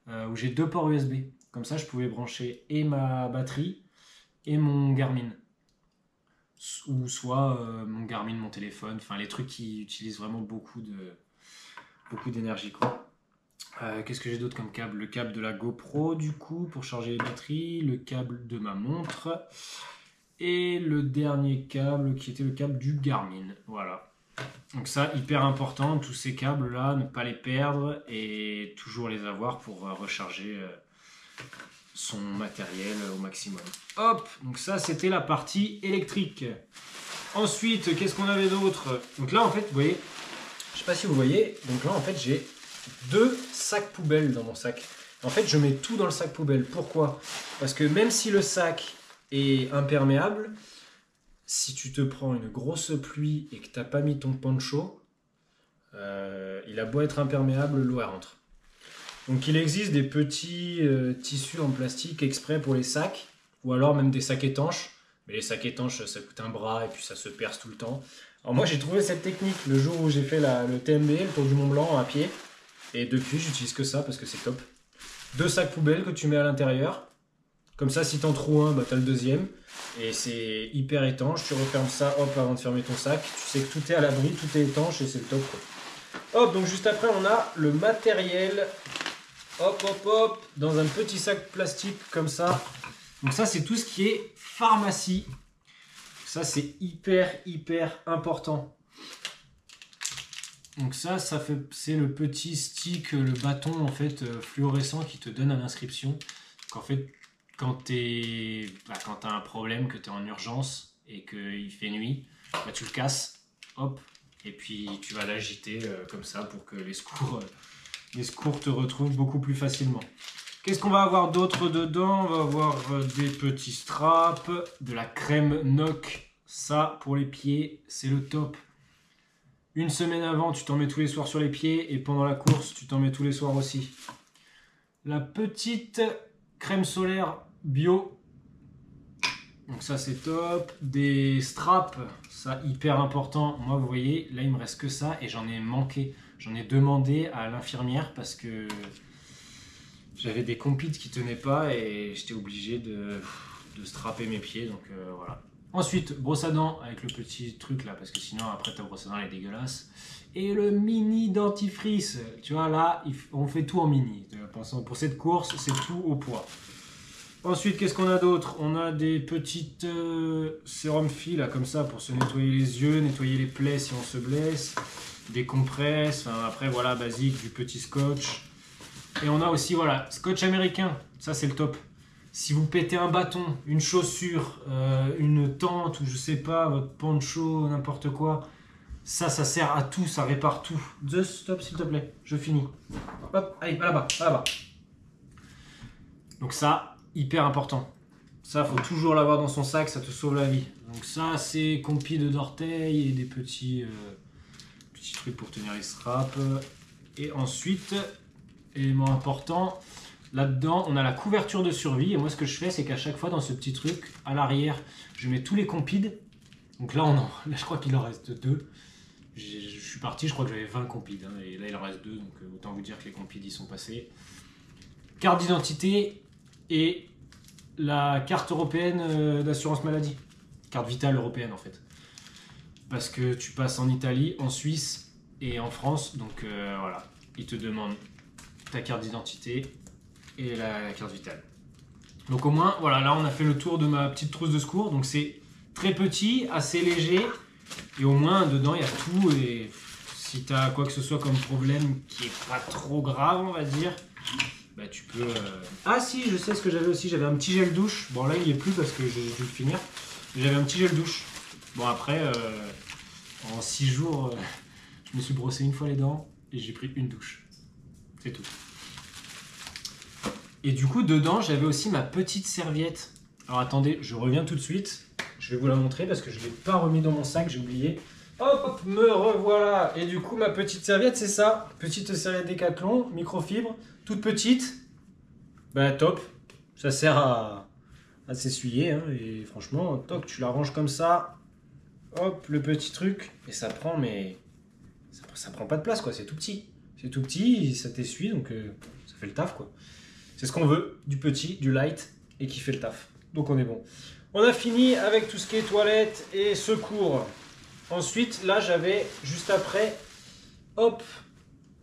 où j'ai 2 ports USB. Comme ça, je pouvais brancher et ma batterie et mon Garmin. Ou soit mon Garmin, mon téléphone, enfin les trucs qui utilisent vraiment beaucoup d'énergie, quoi. Qu'est-ce que j'ai d'autre comme câble? Le câble de la GoPro, du coup, pour charger les batteries, le câble de ma montre, et le dernier câble qui était le câble du Garmin. Voilà. Donc ça, hyper important, tous ces câbles-là, ne pas les perdre et toujours les avoir pour recharger son matériel au maximum. Hop, donc ça, c'était la partie électrique. Ensuite, qu'est-ce qu'on avait d'autre? Donc là, en fait, vous voyez, je sais pas si vous voyez, donc là, en fait, j'ai 2 sacs poubelles dans mon sac. En fait, je mets tout dans le sac poubelle. Pourquoi? Parce que même si le sac est imperméable, si tu te prends une grosse pluie et que tu n'as pas mis ton poncho, il a beau être imperméable, l'eau rentre. Donc il existe des petits tissus en plastique exprès pour les sacs, ou alors même des sacs étanches. Mais les sacs étanches, ça coûte un bras et puis ça se perce tout le temps. Alors moi, j'ai trouvé cette technique le jour où j'ai fait le TMB, le Tour du Mont Blanc à pied. Et depuis, j'utilise que ça parce que c'est top. 2 sacs poubelles que tu mets à l'intérieur. Comme ça, si t'en trouves un, bah, t'as le deuxième. Et c'est hyper étanche. Tu refermes ça, hop, avant de fermer ton sac. Tu sais que tout est à l'abri, tout est étanche et c'est le top, quoi. Hop, donc juste après, on a le matériel. Hop, hop, hop, dans un petit sac plastique comme ça. Donc ça, c'est tout ce qui est pharmacie. Ça, c'est hyper important. Donc ça c'est le petit stick, le bâton en fait fluorescent qui te donne à l'inscription. Donc en fait, quand t'as un problème, que tu es en urgence et qu'il fait nuit, bah, tu le casses, hop, et puis tu vas l'agiter comme ça pour que les secours te retrouvent beaucoup plus facilement. Qu'est-ce qu'on va avoir d'autre dedans? On va avoir des petits straps, de la crème Noc. Ça, pour les pieds, c'est le top. Une semaine avant, tu t'en mets tous les soirs sur les pieds et pendant la course, tu t'en mets tous les soirs aussi. La petite crème solaire bio. Donc ça, c'est top. Des straps, ça, hyper important. Moi, vous voyez, là, il me reste que ça et j'en ai manqué. J'en ai demandé à l'infirmière parce que j'avais des compites qui tenaient pas et j'étais obligé de strapper mes pieds. Donc voilà. Ensuite, brosse à dents avec le petit truc là, parce que sinon après ta brosse à dents elle est dégueulasse. Et le mini dentifrice, tu vois là, on fait tout en mini. Pour cette course, c'est tout au poids. Ensuite, qu'est-ce qu'on a d'autre? On a des petites sérum filles là, comme ça, pour se nettoyer les yeux, nettoyer les plaies si on se blesse. Des compresses, enfin après voilà, basique, du petit scotch. Et on a aussi, voilà, scotch américain, ça c'est le top. Si vous pétez un bâton, une chaussure, une tente ou je sais pas, votre poncho, n'importe quoi, ça sert à tout, ça répare tout. Just stop s'il te plaît, je finis. Hop, allez, va là-bas, va là-bas. Donc ça, hyper important. Ça, faut toujours l'avoir dans son sac, ça te sauve la vie. Donc ça, c'est compi d'orteil et des petits trucs pour tenir les straps. Et ensuite, élément important, là-dedans, on a la couverture de survie. Et moi, ce que je fais, c'est qu'à chaque fois, dans ce petit truc, à l'arrière, je mets tous les compides. Donc là, là je crois qu'il en reste 2. Je suis parti, je crois que j'avais 20 compides. Hein, et là, il en reste 2. Donc autant vous dire que les compides, y sont passés. Carte d'identité et la carte européenne d'assurance maladie. Carte vitale européenne, en fait. Parce que tu passes en Italie, en Suisse et en France. Donc voilà, ils te demandent ta carte d'identité et la carte vitale. Donc au moins, voilà, là on a fait le tour de ma petite trousse de secours. Donc c'est très petit, assez léger. Et au moins, dedans, il y a tout. Et si tu as quoi que ce soit comme problème qui est pas trop grave, on va dire, bah tu peux... Ah si, je sais ce que j'avais aussi. J'avais un petit gel douche. Bon là, il n'y est plus parce que j'ai dû le finir. Mais j'avais un petit gel douche. Bon après, en 6 jours, je me suis brossé une fois les dents et j'ai pris une douche. C'est tout. Et du coup, dedans, j'avais aussi ma petite serviette. Alors attendez, je reviens tout de suite. Je vais vous la montrer parce que je ne l'ai pas remis dans mon sac, j'ai oublié. Hop, hop, me revoilà. Et du coup, ma petite serviette, c'est ça. Petite serviette Décathlon, microfibre, toute petite. Bah top. Ça sert à s'essuyer. Hein, et franchement, toc, tu la ranges comme ça. Hop, le petit truc. Et ça prend, mais ça prend pas de place, quoi. C'est tout petit. C'est tout petit, ça t'essuie, donc ça fait le taf, quoi. C'est ce qu'on veut, du petit, du light, et qui fait le taf. Donc on est bon. On a fini avec tout ce qui est toilette et secours. Ensuite, là, j'avais, juste après, hop,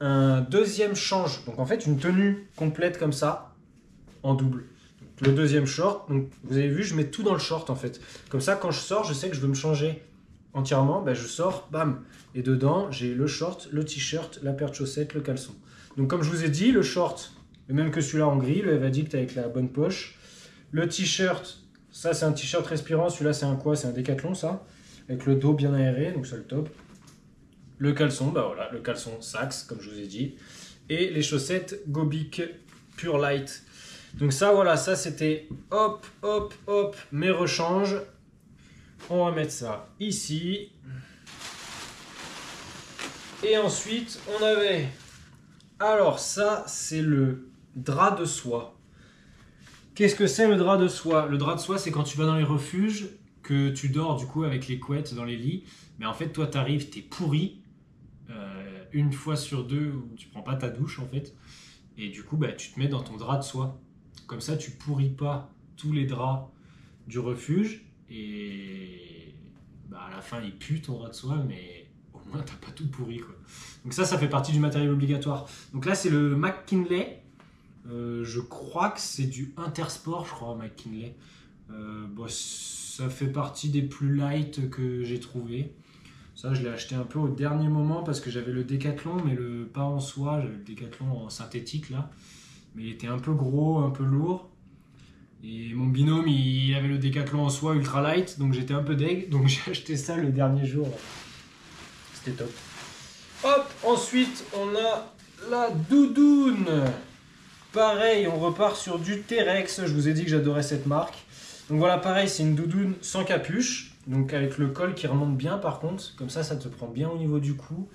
un deuxième change. Donc en fait, une tenue complète comme ça, en double. Donc, le deuxième short, donc vous avez vu, je mets tout dans le short, en fait. Comme ça, quand je sors, je sais que je veux me changer entièrement, ben, je sors, bam. Et dedans, j'ai le short, le t-shirt, la paire de chaussettes, le caleçon. Donc comme je vous ai dit, le short, le même que celui-là en gris, le Evadict avec la bonne poche. Le t-shirt, ça c'est un t-shirt respirant, celui-là c'est un quoi? C'est un Décathlon ça, avec le dos bien aéré, donc c'est le top. Le caleçon, bah voilà, le caleçon Saxe, comme je vous ai dit. Et les chaussettes Gobic Pure Light. Donc ça voilà, ça c'était hop, hop, hop, mes rechanges. On va mettre ça ici. Et ensuite, on avait... Alors ça, c'est le drap de soie. Qu'est-ce que c'est le drap de soie? Le drap de soie, c'est quand tu vas dans les refuges, que tu dors du coup avec les couettes dans les lits. Mais en fait, toi, t'arrives, t'es pourri. Une fois sur deux, tu prends pas ta douche en fait. Et du coup, bah, tu te mets dans ton drap de soie. Comme ça, tu pourris pas tous les draps du refuge. Et bah, à la fin, il pue ton drap de soie, mais au moins, t'as pas tout pourri, quoi. Donc ça fait partie du matériel obligatoire. Donc là, c'est le McKinley. Je crois que c'est du Intersport, je crois, McKinley. Bon, ça fait partie des plus light que j'ai trouvé. Ça, je l'ai acheté un peu au dernier moment parce que j'avais le Décathlon, mais pas en soie. J'avais le Décathlon en synthétique, là. Mais il était un peu gros, un peu lourd. Et mon binôme, il avait le Décathlon en soie ultra light, donc j'étais un peu deg. Donc j'ai acheté ça le dernier jour. C'était top. Hop, ensuite, on a la doudoune. Pareil, on repart sur du Terex. Je vous ai dit que j'adorais cette marque. Donc voilà, pareil, c'est une doudoune sans capuche. Donc avec le col qui remonte bien par contre. Comme ça te prend bien au niveau du cou.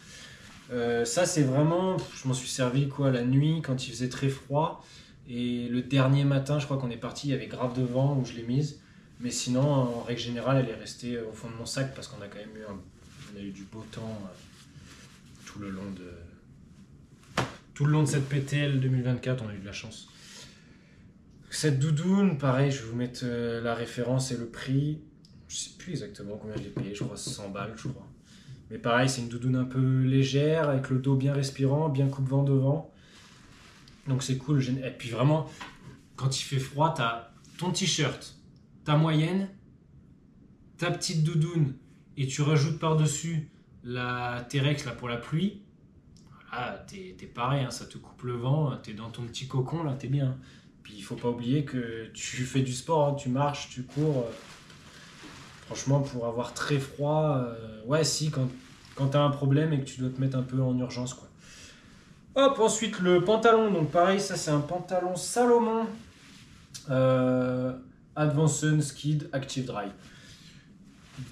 Ça, c'est vraiment... Je m'en suis servi quoi la nuit quand il faisait très froid. Et le dernier matin, je crois qu'on est parti, il y avait grave de vent où je l'ai mise. Mais sinon, en règle générale, elle est restée au fond de mon sac parce qu'on a quand même eu, on a eu du beau temps tout le long de cette PTL 2024, on a eu de la chance. Cette doudoune, pareil, je vais vous mettre la référence et le prix. Je sais plus exactement combien je l'ai payé, je crois 100 balles, je crois. Mais pareil, c'est une doudoune un peu légère, avec le dos bien respirant, bien coupe-vent devant. Donc c'est cool. Et puis vraiment, quand il fait froid, t'as ton t-shirt, ta moyenne, ta petite doudoune, et tu rajoutes par-dessus la Terex là, pour la pluie. Voilà, t'es pareil, hein, ça te coupe le vent, t'es dans ton petit cocon, là, t'es bien. Puis il faut pas oublier que tu fais du sport, hein, tu marches, tu cours. Franchement, pour avoir très froid, ouais, si, quand t'as un problème et que tu dois te mettre un peu en urgence, quoi. Hop, ensuite le pantalon, donc pareil, ça c'est un pantalon Salomon Advanced Skid Active Dry.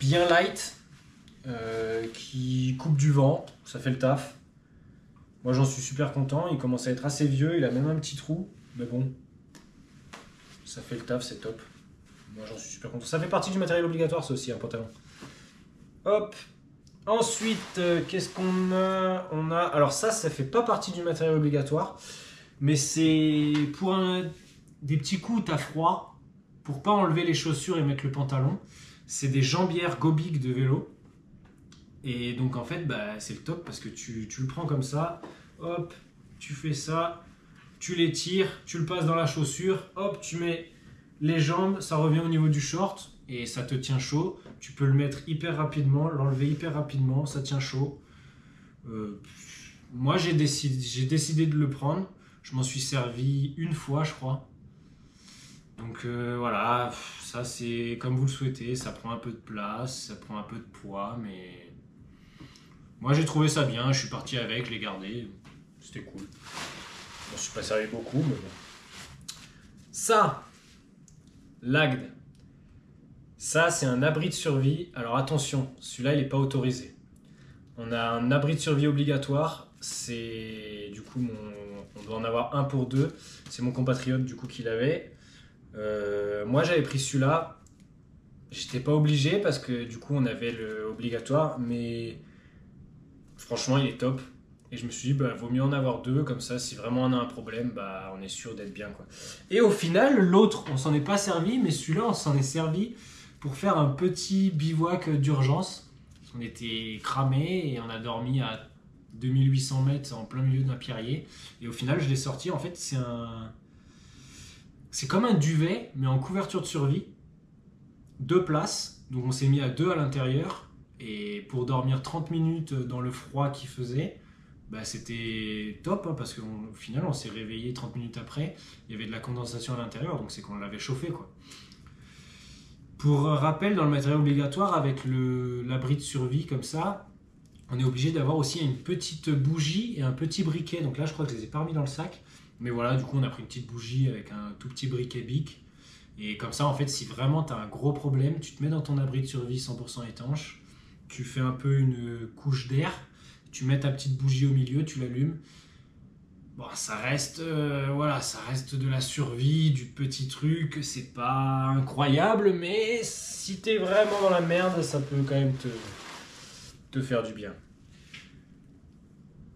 Bien light, qui coupe du vent, ça fait le taf. Moi j'en suis super content, il commence à être assez vieux, il a même un petit trou, mais bon, ça fait le taf, c'est top. Moi j'en suis super content. Ça fait partie du matériel obligatoire, ça aussi, un pantalon. Hop. Ensuite, qu'est-ce qu'on a? On a... Alors ça fait pas partie du matériel obligatoire, mais c'est pour des petits coups où t'as froid, pour pas enlever les chaussures et mettre le pantalon. C'est des jambières Gobic de vélo. Et donc en fait, bah, c'est le top parce que tu le prends comme ça, hop, tu fais ça, tu les tires, tu le passes dans la chaussure, hop, tu mets les jambes, ça revient au niveau du short et ça te tient chaud. Tu peux le mettre hyper rapidement, l'enlever hyper rapidement, ça tient chaud. Moi j'ai décidé de le prendre, je m'en suis servi une fois je crois. Donc voilà, ça c'est comme vous le souhaitez, ça prend un peu de place, ça prend un peu de poids, mais moi j'ai trouvé ça bien, je suis parti avec, je l'ai gardé, c'était cool. Je m'en suis pas servi beaucoup, mais bon. Ça, l'AGD. Ça, c'est un abri de survie. Alors attention, celui-là, il n'est pas autorisé. On a un abri de survie obligatoire. C'est du coup, on doit en avoir un pour deux. C'est mon compatriote du coup qui l'avait. Moi, j'avais pris celui-là. J'étais pas obligé parce que du coup, on avait le obligatoire. Mais franchement, il est top. Et je me suis dit, bah, vaut mieux en avoir deux. Comme ça, si vraiment on a un problème, bah, on est sûr d'être bien, quoi. Et au final, l'autre, on s'en est pas servi. Mais celui-là, on s'en est servi pour faire un petit bivouac d'urgence. On était cramés et on a dormi à 2800 mètres en plein milieu d'un pierrier. Et au final, je l'ai sorti. En fait, c'est comme un duvet, mais en couverture de survie. 2 places. Donc on s'est mis à 2 à l'intérieur. Et pour dormir 30 minutes dans le froid qu'il faisait, bah, c'était top. Hein, parce qu'au final, on s'est réveillé 30 minutes après. Il y avait de la condensation à l'intérieur. Donc c'est qu'on l'avait chauffé, quoi. Pour rappel, dans le matériel obligatoire, avec l'abri de survie comme ça, on est obligé d'avoir aussi une petite bougie et un petit briquet. Donc là, je crois que je les ai pas remis dans le sac. Mais voilà, du coup, on a pris une petite bougie avec un tout petit briquet Bic. Et comme ça, en fait, si vraiment tu as un gros problème, tu te mets dans ton abri de survie 100% étanche, tu fais un peu une couche d'air, tu mets ta petite bougie au milieu, tu l'allumes. Bon, ça reste, voilà, ça reste de la survie, du petit truc, c'est pas incroyable, mais si t'es vraiment dans la merde, ça peut quand même te faire du bien.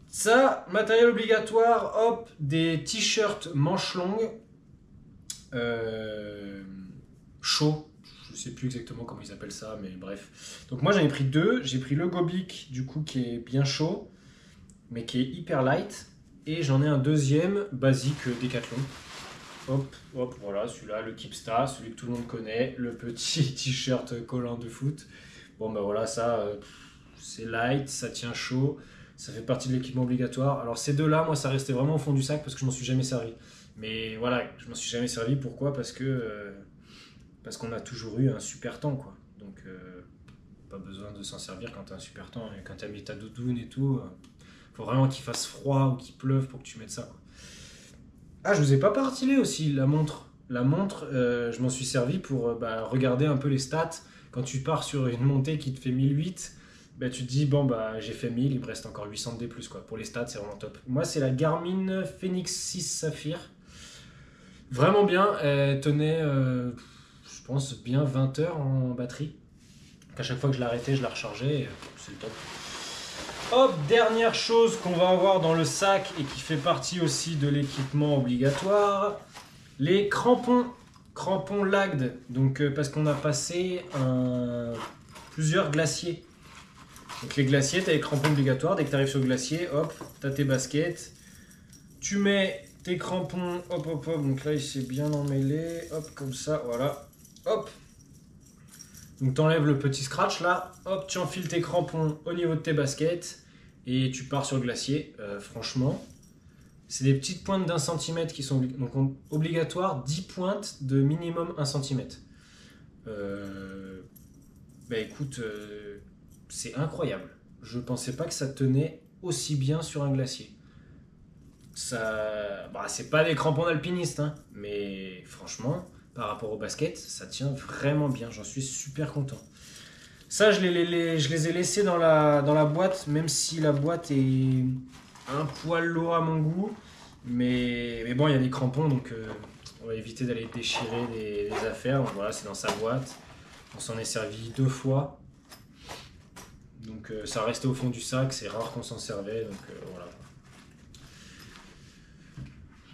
Ça, matériel obligatoire, hop, des t-shirts manches longues, chauds, je sais plus exactement comment ils appellent ça, mais bref. Donc moi j'en ai pris 2, j'ai pris le Gobic, du coup, qui est bien chaud, mais qui est hyper light. Et j'en ai un deuxième basique Decathlon. Hop, hop, voilà, celui-là, le Kipsta, celui que tout le monde connaît, le petit t-shirt collant de foot. Bon, ben voilà, ça, c'est light, ça tient chaud, ça fait partie de l'équipement obligatoire. Alors ces deux-là, moi, ça restait vraiment au fond du sac parce que je m'en suis jamais servi. Mais voilà, je m'en suis jamais servi, pourquoi ? Parce qu'on a toujours eu un super temps, quoi. Donc, pas besoin de s'en servir quand t'as un super temps. Et quand t'as mis ta doudoune et tout... faut vraiment qu'il fasse froid ou qu'il pleuve pour que tu mettes ça, quoi. Ah, je vous ai pas partilé aussi la montre. La montre, je m'en suis servi pour regarder un peu les stats. Quand tu pars sur une montée qui te fait 1008, bah, tu te dis, bon, bah, j'ai fait 1000, il me reste encore 800 de D+, quoi. Pour les stats, c'est vraiment top. Moi, c'est la Garmin Fenix 6 Saphir. Vraiment bien. Elle tenait, je pense, bien 20 heures en batterie. À chaque fois que je l'arrêtais, je la rechargeais. C'est le top. Hop, dernière chose qu'on va avoir dans le sac et qui fait partie aussi de l'équipement obligatoire, les crampons. Crampons LAGD, donc parce qu'on a passé plusieurs glaciers. Donc les glaciers, tu as les crampons obligatoires, dès que tu arrives sur le glacier, hop, tu as tes baskets, tu mets tes crampons, hop, hop, hop, donc là il s'est bien emmêlé, hop, comme ça, voilà, hop. Donc tu enlèves le petit scratch là, hop, tu enfiles tes crampons au niveau de tes baskets et tu pars sur le glacier. Franchement, c'est des petites pointes d'1 cm qui sont donc obligatoires, 10 pointes de minimum 1 cm. Bah écoute, c'est incroyable. Je pensais pas que ça tenait aussi bien sur un glacier. Ça, c'est pas des crampons d'alpiniste, hein, mais franchement, par rapport au basket, ça tient vraiment bien. J'en suis super content. Ça, je les ai laissés dans la boîte, même si la boîte est un poil lourd à mon goût. Mais bon, il y a des crampons, donc on va éviter d'aller déchirer les affaires. Donc voilà, c'est dans sa boîte. On s'en est servi 2 fois. Donc ça restait au fond du sac, c'est rare qu'on s'en servait. Donc voilà.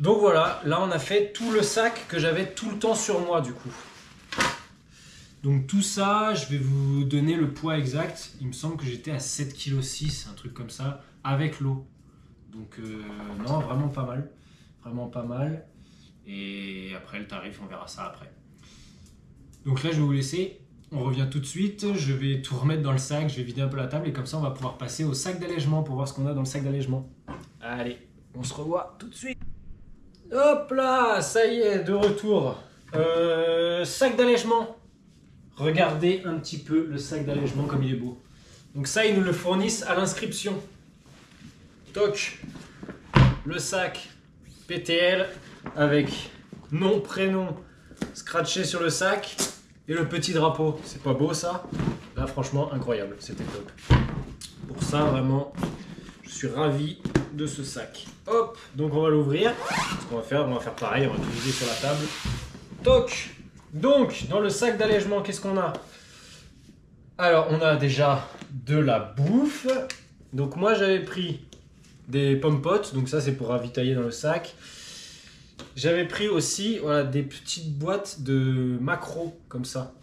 Donc voilà, là on a fait tout le sac que j'avais tout le temps sur moi du coup. Donc tout ça, je vais vous donner le poids exact. Il me semble que j'étais à 7,6 kg, un truc comme ça, avec l'eau. Donc non, vraiment pas mal. Vraiment pas mal. Et après le tarif, on verra ça après. Donc là, je vais vous laisser. On revient tout de suite. Je vais tout remettre dans le sac. Je vais vider un peu la table. Et comme ça, on va pouvoir passer au sac d'allègement pour voir ce qu'on a dans le sac d'allègement. Allez, on se revoit tout de suite. Hop là, ça y est, de retour. Sac d'allègement. Regardez un petit peu le sac d'allègement comme il est beau. Donc ça, ils nous le fournissent à l'inscription. Toc. Le sac PTL avec nom, prénom, scratché sur le sac et le petit drapeau. C'est pas beau ça? Là franchement incroyable, c'était top. Pour ça vraiment, je suis ravi de ce sac. Hop, donc on va l'ouvrir. Ce qu'on va faire pareil, on va tout vider sur la table. Toc. Donc dans le sac d'allègement, qu'est-ce qu'on a? Alors on a déjà de la bouffe. Donc moi j'avais pris des pommes potes, donc ça c'est pour ravitailler dans le sac. J'avais pris aussi voilà, des petites boîtes de maquereaux comme ça.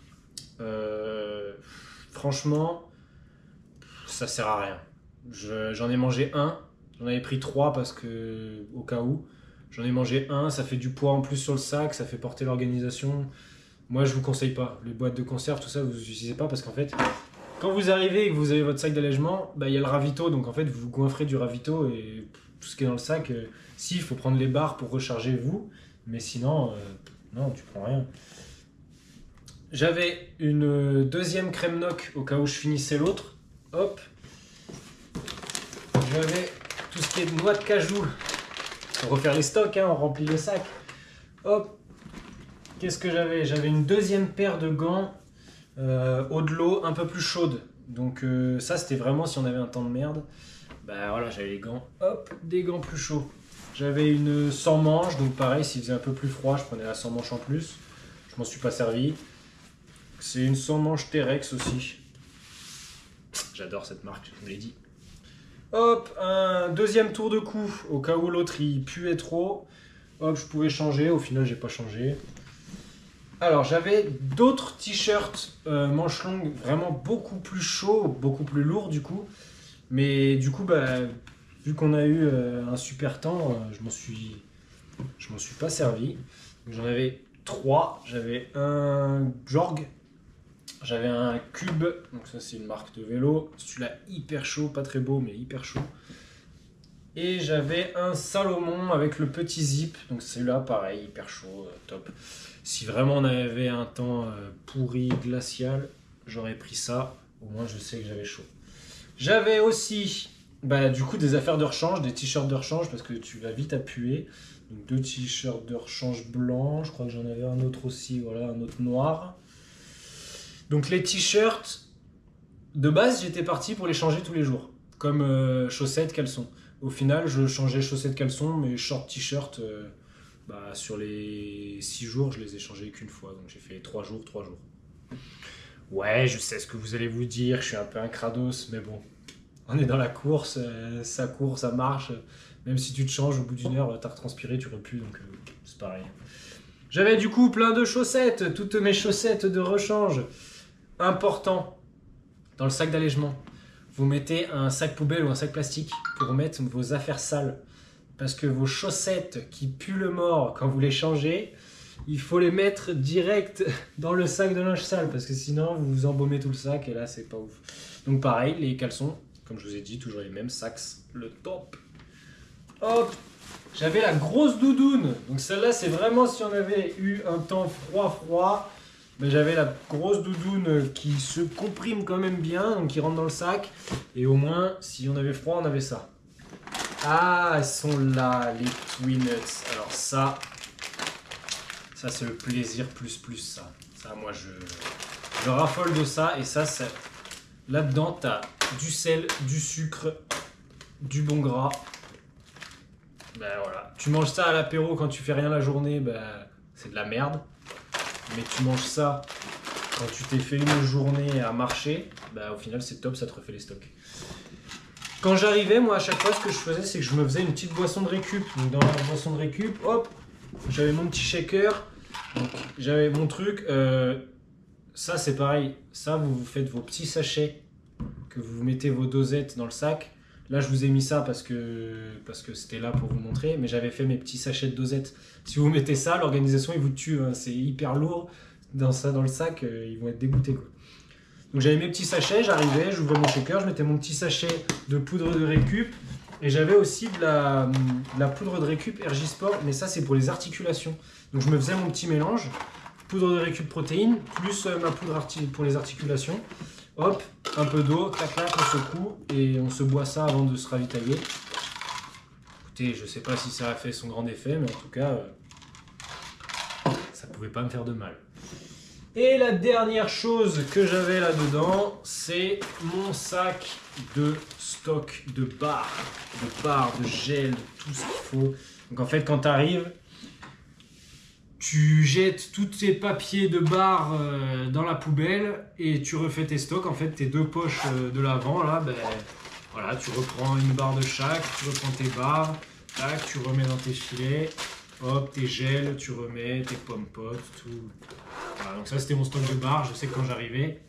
Franchement, ça sert à rien. J'en ai mangé un, j'en avais pris 3 parce que au cas où. J'en ai mangé un, ça fait du poids en plus sur le sac, ça fait porter l'organisation. Moi je vous conseille pas, les boîtes de conserve, tout ça vous n'utilisez pas parce qu'en fait, quand vous arrivez et que vous avez votre sac d'allègement, bah, y a le ravito, donc en fait vous goinfrez du ravito et tout ce qui est dans le sac, si, il faut prendre les barres pour recharger vous, mais sinon, non, tu prends rien. J'avais une deuxième crème noc au cas où je finissais l'autre, hop. J'avais tout ce qui est noix de cajou, pour refaire les stocks, hein, on remplit le sac, hop. Qu'est-ce que j'avais? J'avais une deuxième paire de gants, eau de l'eau un peu plus chaude. Donc ça c'était vraiment si on avait un temps de merde. Bah voilà, j'avais les gants, hop, des gants plus chauds. J'avais une sans manche, donc pareil, s'il faisait un peu plus froid, je prenais la sans manche en plus. Je m'en suis pas servi. C'est une sans manche T-Rex aussi. J'adore cette marque, je vous l'ai dit. Hop, un deuxième tour de cou, au cas où l'autre il puait trop. Hop, je pouvais changer, au final j'ai pas changé. Alors j'avais d'autres t-shirts manches longues vraiment beaucoup plus chauds, beaucoup plus lourds du coup. Mais du coup, bah, vu qu'on a eu un super temps, je m'en suis pas servi. J'en avais 3. J'avais un Jorg, j'avais un Cube, donc ça c'est une marque de vélo. Celui-là hyper chaud, pas très beau mais hyper chaud. Et j'avais un Salomon avec le petit zip, donc celui-là pareil, hyper chaud, top. Si vraiment on avait un temps pourri, glacial, j'aurais pris ça. Au moins je sais que j'avais chaud. J'avais aussi bah, du coup des affaires de rechange, des t-shirts de rechange parce que tu vas vite à puer. Donc 2 t-shirts de rechange blancs, je crois que j'en avais un autre aussi, voilà, un autre noir. Donc les t-shirts, de base j'étais parti pour les changer tous les jours, comme chaussettes, caleçons. Au final je changeais chaussettes, caleçons, mais short t-shirt, bah, sur les 6 jours je les ai changés qu'une fois, donc j'ai fait 3 jours, 3 jours. Ouais, je sais ce que vous allez vous dire, je suis un peu un crados, mais bon, on est dans la course, ça court, ça marche. Même si tu te changes, au bout d'une heure, t'as retranspiré, tu repues, donc c'est pareil. J'avais du coup plein de chaussettes, toutes mes chaussettes de rechange. Important, dans le sac d'allègement, vous mettez un sac poubelle ou un sac plastique pour mettre vos affaires sales. Parce que vos chaussettes qui puent le mort quand vous les changez, il faut les mettre direct dans le sac de linge sale parce que sinon vous vous embaumez tout le sac et là c'est pas ouf. Donc pareil, les caleçons, comme je vous ai dit, toujours les mêmes, Saxe, le top. Hop, j'avais la grosse doudoune. Donc celle-là c'est vraiment si on avait eu un temps froid, ben, j'avais la grosse doudoune qui se comprime quand même bien, donc qui rentre dans le sac. Et au moins, si on avait froid, on avait ça. Ah, elles sont là, les Twinuts. Alors ça c'est le plaisir plus ça. Ça, moi, je raffole de ça. Et ça, là-dedans, t'as du sel, du sucre, du bon gras. Ben voilà. Tu manges ça à l'apéro quand tu fais rien la journée, ben, c'est de la merde. Mais tu manges ça quand tu t'es fait une journée à marcher, ben, au final, c'est top, ça te refait les stocks. Quand j'arrivais, moi, à chaque fois, ce que je faisais, c'est que je me faisais une petite boisson de récup. Donc, dans la boisson de récup, hop, j'avais mon petit shaker. Donc, j'avais mon truc. Ça, c'est pareil. Ça, vous faites vos petits sachets que vous mettez vos dosettes dans le sac. Là, je vous ai mis ça parce que c'était là pour vous montrer. Mais j'avais fait mes petits sachets de dosettes. Si vous mettez ça, l'organisation, ils vous tuent. Hein. C'est hyper lourd. Dans le sac, ils vont être dégoûtés, quoi. Donc j'avais mes petits sachets, j'arrivais, j'ouvrais mon shaker, je mettais mon petit sachet de poudre de récup et j'avais aussi de la poudre de récup Ergisport, mais ça c'est pour les articulations. Donc je me faisais mon petit mélange, poudre de récup protéines, plus ma poudre pour les articulations. Hop, un peu d'eau, clac clac, on secoue et on se boit ça avant de se ravitailler. Écoutez, je sais pas si ça a fait son grand effet, mais en tout cas, ça pouvait pas me faire de mal. Et la dernière chose que j'avais là-dedans, c'est mon sac de stock de barres, de gel, de tout ce qu'il faut. Donc en fait, quand tu arrives, tu jettes tous tes papiers de barres dans la poubelle et tu refais tes stocks. En fait, tes deux poches de l'avant, là, ben, voilà, tu reprends une barre de chaque, tu reprends tes barres, tac, tu remets dans tes filets, hop, tes gels, tu remets tes pommes potes, tout. Voilà, donc ça, c'était mon stock de barres. Je sais que quand j'arrivais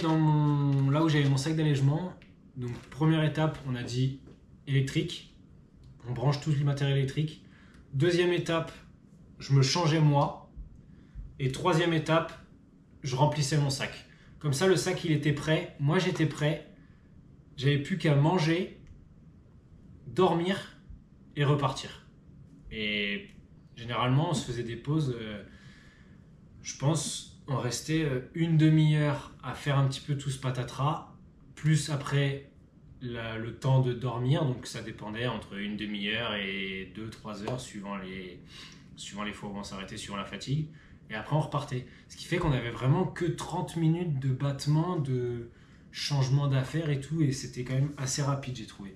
dans là où j'avais mon sac d'allègement, donc première étape, on a dit électrique. On branche tout le matériel électrique. Deuxième étape, je me changeais moi. Et troisième étape, je remplissais mon sac. Comme ça, le sac, il était prêt. Moi, j'étais prêt. J'avais plus qu'à manger, dormir et repartir. Et généralement, on se faisait des pauses. Je pense, on restait une demi-heure à faire un petit peu tout ce patatras. Plus après le temps de dormir, donc ça dépendait entre une demi-heure et 2-3 heures suivant les fois où on s'arrêtait, suivant la fatigue, et après on repartait. Ce qui fait qu'on avait vraiment que 30 minutes de battement, de changement d'affaires et tout, et c'était quand même assez rapide, j'ai trouvé.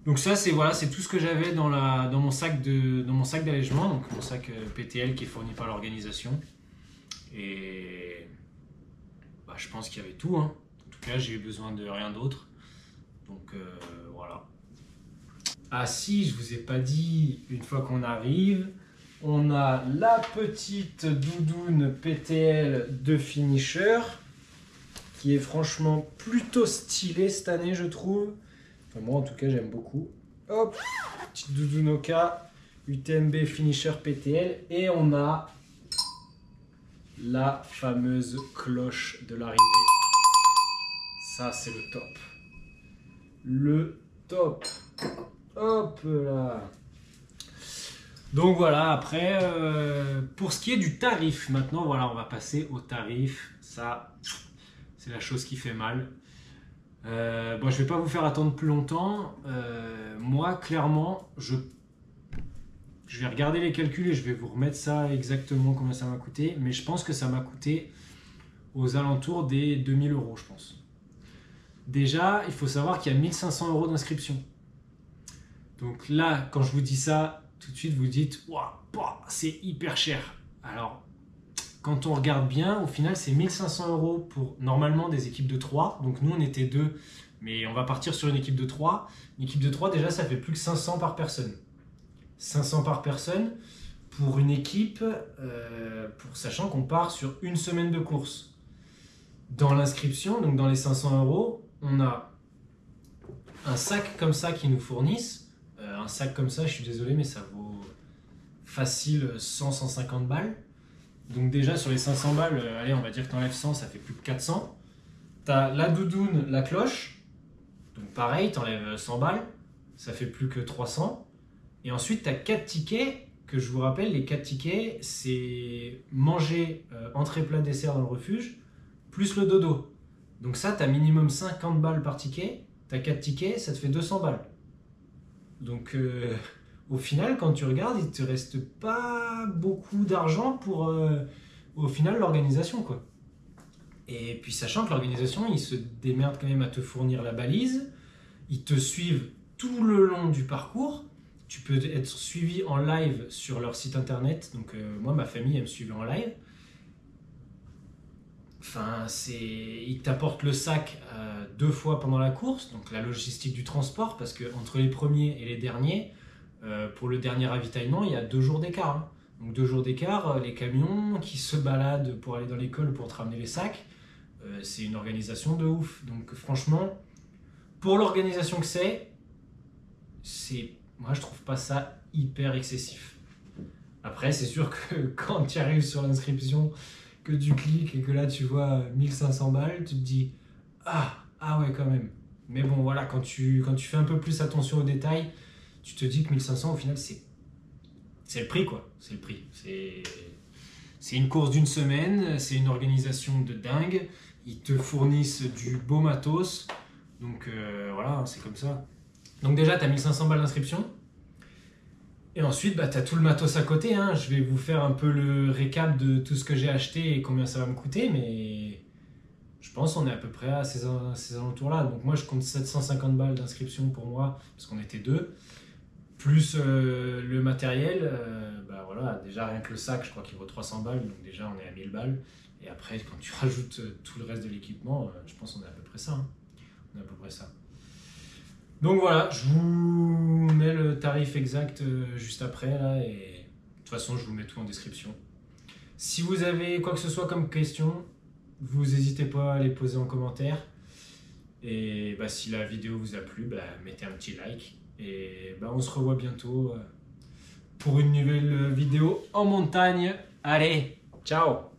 Donc ça, c'est tout ce que j'avais dans mon sac d'allègement, donc mon sac PTL qui est fourni par l'organisation. Et je pense qu'il y avait tout, hein. En tout cas, j'ai eu besoin de rien d'autre. Donc voilà. Ah si, je vous ai pas dit, une fois qu'on arrive, on a la petite doudoune PTL de Finisher qui est franchement plutôt stylée cette année, je trouve. Enfin, moi en tout cas, j'aime beaucoup. Hop, petite doudoune Oka, UTMB Finisher PTL, et on a la fameuse cloche de l'arrivée. Ça, c'est le top. Le top. Hop là. Donc voilà, après, pour ce qui est du tarif, maintenant, voilà, on va passer au tarif. Ça, c'est la chose qui fait mal. Bon, je vais pas vous faire attendre plus longtemps. Moi, clairement, je vais regarder les calculs et je vais vous remettre ça exactement combien ça m'a coûté. Mais je pense que ça m'a coûté aux alentours des 2000 €, je pense. Déjà, il faut savoir qu'il y a 1500 € d'inscription. Donc là, quand je vous dis ça, tout de suite vous dites « Waouh, c'est hyper cher ». Alors, quand on regarde bien, au final, c'est 1500 € pour normalement des équipes de 3. Donc nous, on était 2, mais on va partir sur une équipe de 3. Une équipe de 3, déjà, ça fait plus que 500 par personne. 500 par personne pour une équipe, sachant qu'on part sur une semaine de course. Dans l'inscription, donc dans les 500 €, on a un sac comme ça qu'ils nous fournissent. Un sac comme ça, je suis désolé, mais ça vaut facile 100-150 balles. Donc déjà, sur les 500 balles, allez, on va dire que tu enlèves 100, ça fait plus que 400. Tu as la doudoune, la cloche. Donc pareil, tu enlèves 100 balles, ça fait plus que 300. Et ensuite, tu as 4 tickets, que je vous rappelle, les 4 tickets, c'est manger, entrée, plat, dessert dans le refuge, plus le dodo. Donc ça, tu as minimum 50 balles par ticket. Tu as 4 tickets, ça te fait 200 balles. Donc au final, quand tu regardes, il te reste pas beaucoup d'argent pour au final l'organisation, quoi. Et puis sachant que l'organisation, ils se démerdent quand même à te fournir la balise, ils te suivent tout le long du parcours. Tu peux être suivi en live sur leur site internet. Donc moi, ma famille, elle me suivait en live. Enfin, ils t'apportent le sac 2 fois pendant la course, donc la logistique du transport, parce que entre les premiers et les derniers, pour le dernier ravitaillement, il y a 2 jours d'écart. Hein. Donc 2 jours d'écart, les camions qui se baladent pour aller dans l'école pour te ramener les sacs, c'est une organisation de ouf. Donc franchement, pour l'organisation que moi je trouve pas ça hyper excessif. Après, c'est sûr que quand tu arrives sur l'inscription, que tu cliques et que là tu vois 1500 balles, tu te dis ah ouais quand même. Mais bon voilà, quand tu fais un peu plus attention aux détails, tu te dis que 1500 au final c'est le prix, quoi. C'est le prix. C'est une course d'une semaine, c'est une organisation de dingue, ils te fournissent du beau matos, donc voilà, c'est comme ça. Donc déjà tu as 1500 balles d'inscription. Et ensuite, bah, tu as tout le matos à côté. Hein. Je vais vous faire un peu le récap de tout ce que j'ai acheté et combien ça va me coûter, mais je pense qu'on est à peu près à ces alentours-là. Donc moi, je compte 750 balles d'inscription pour moi, parce qu'on était deux. Plus le matériel, bah voilà, déjà rien que le sac, je crois qu'il vaut 300 balles, donc déjà on est à 1000 balles. Et après, quand tu rajoutes tout le reste de l'équipement, je pense qu'on est à peu près ça. Hein. On est à peu près ça. Donc voilà, je vous mets le tarif exact juste après, là, et de toute façon, je vous mets tout en description. Si vous avez quoi que ce soit comme question, vous n'hésitez pas à les poser en commentaire. Et bah, si la vidéo vous a plu, bah, mettez un petit like. Et bah, on se revoit bientôt pour une nouvelle vidéo en montagne. Allez, ciao!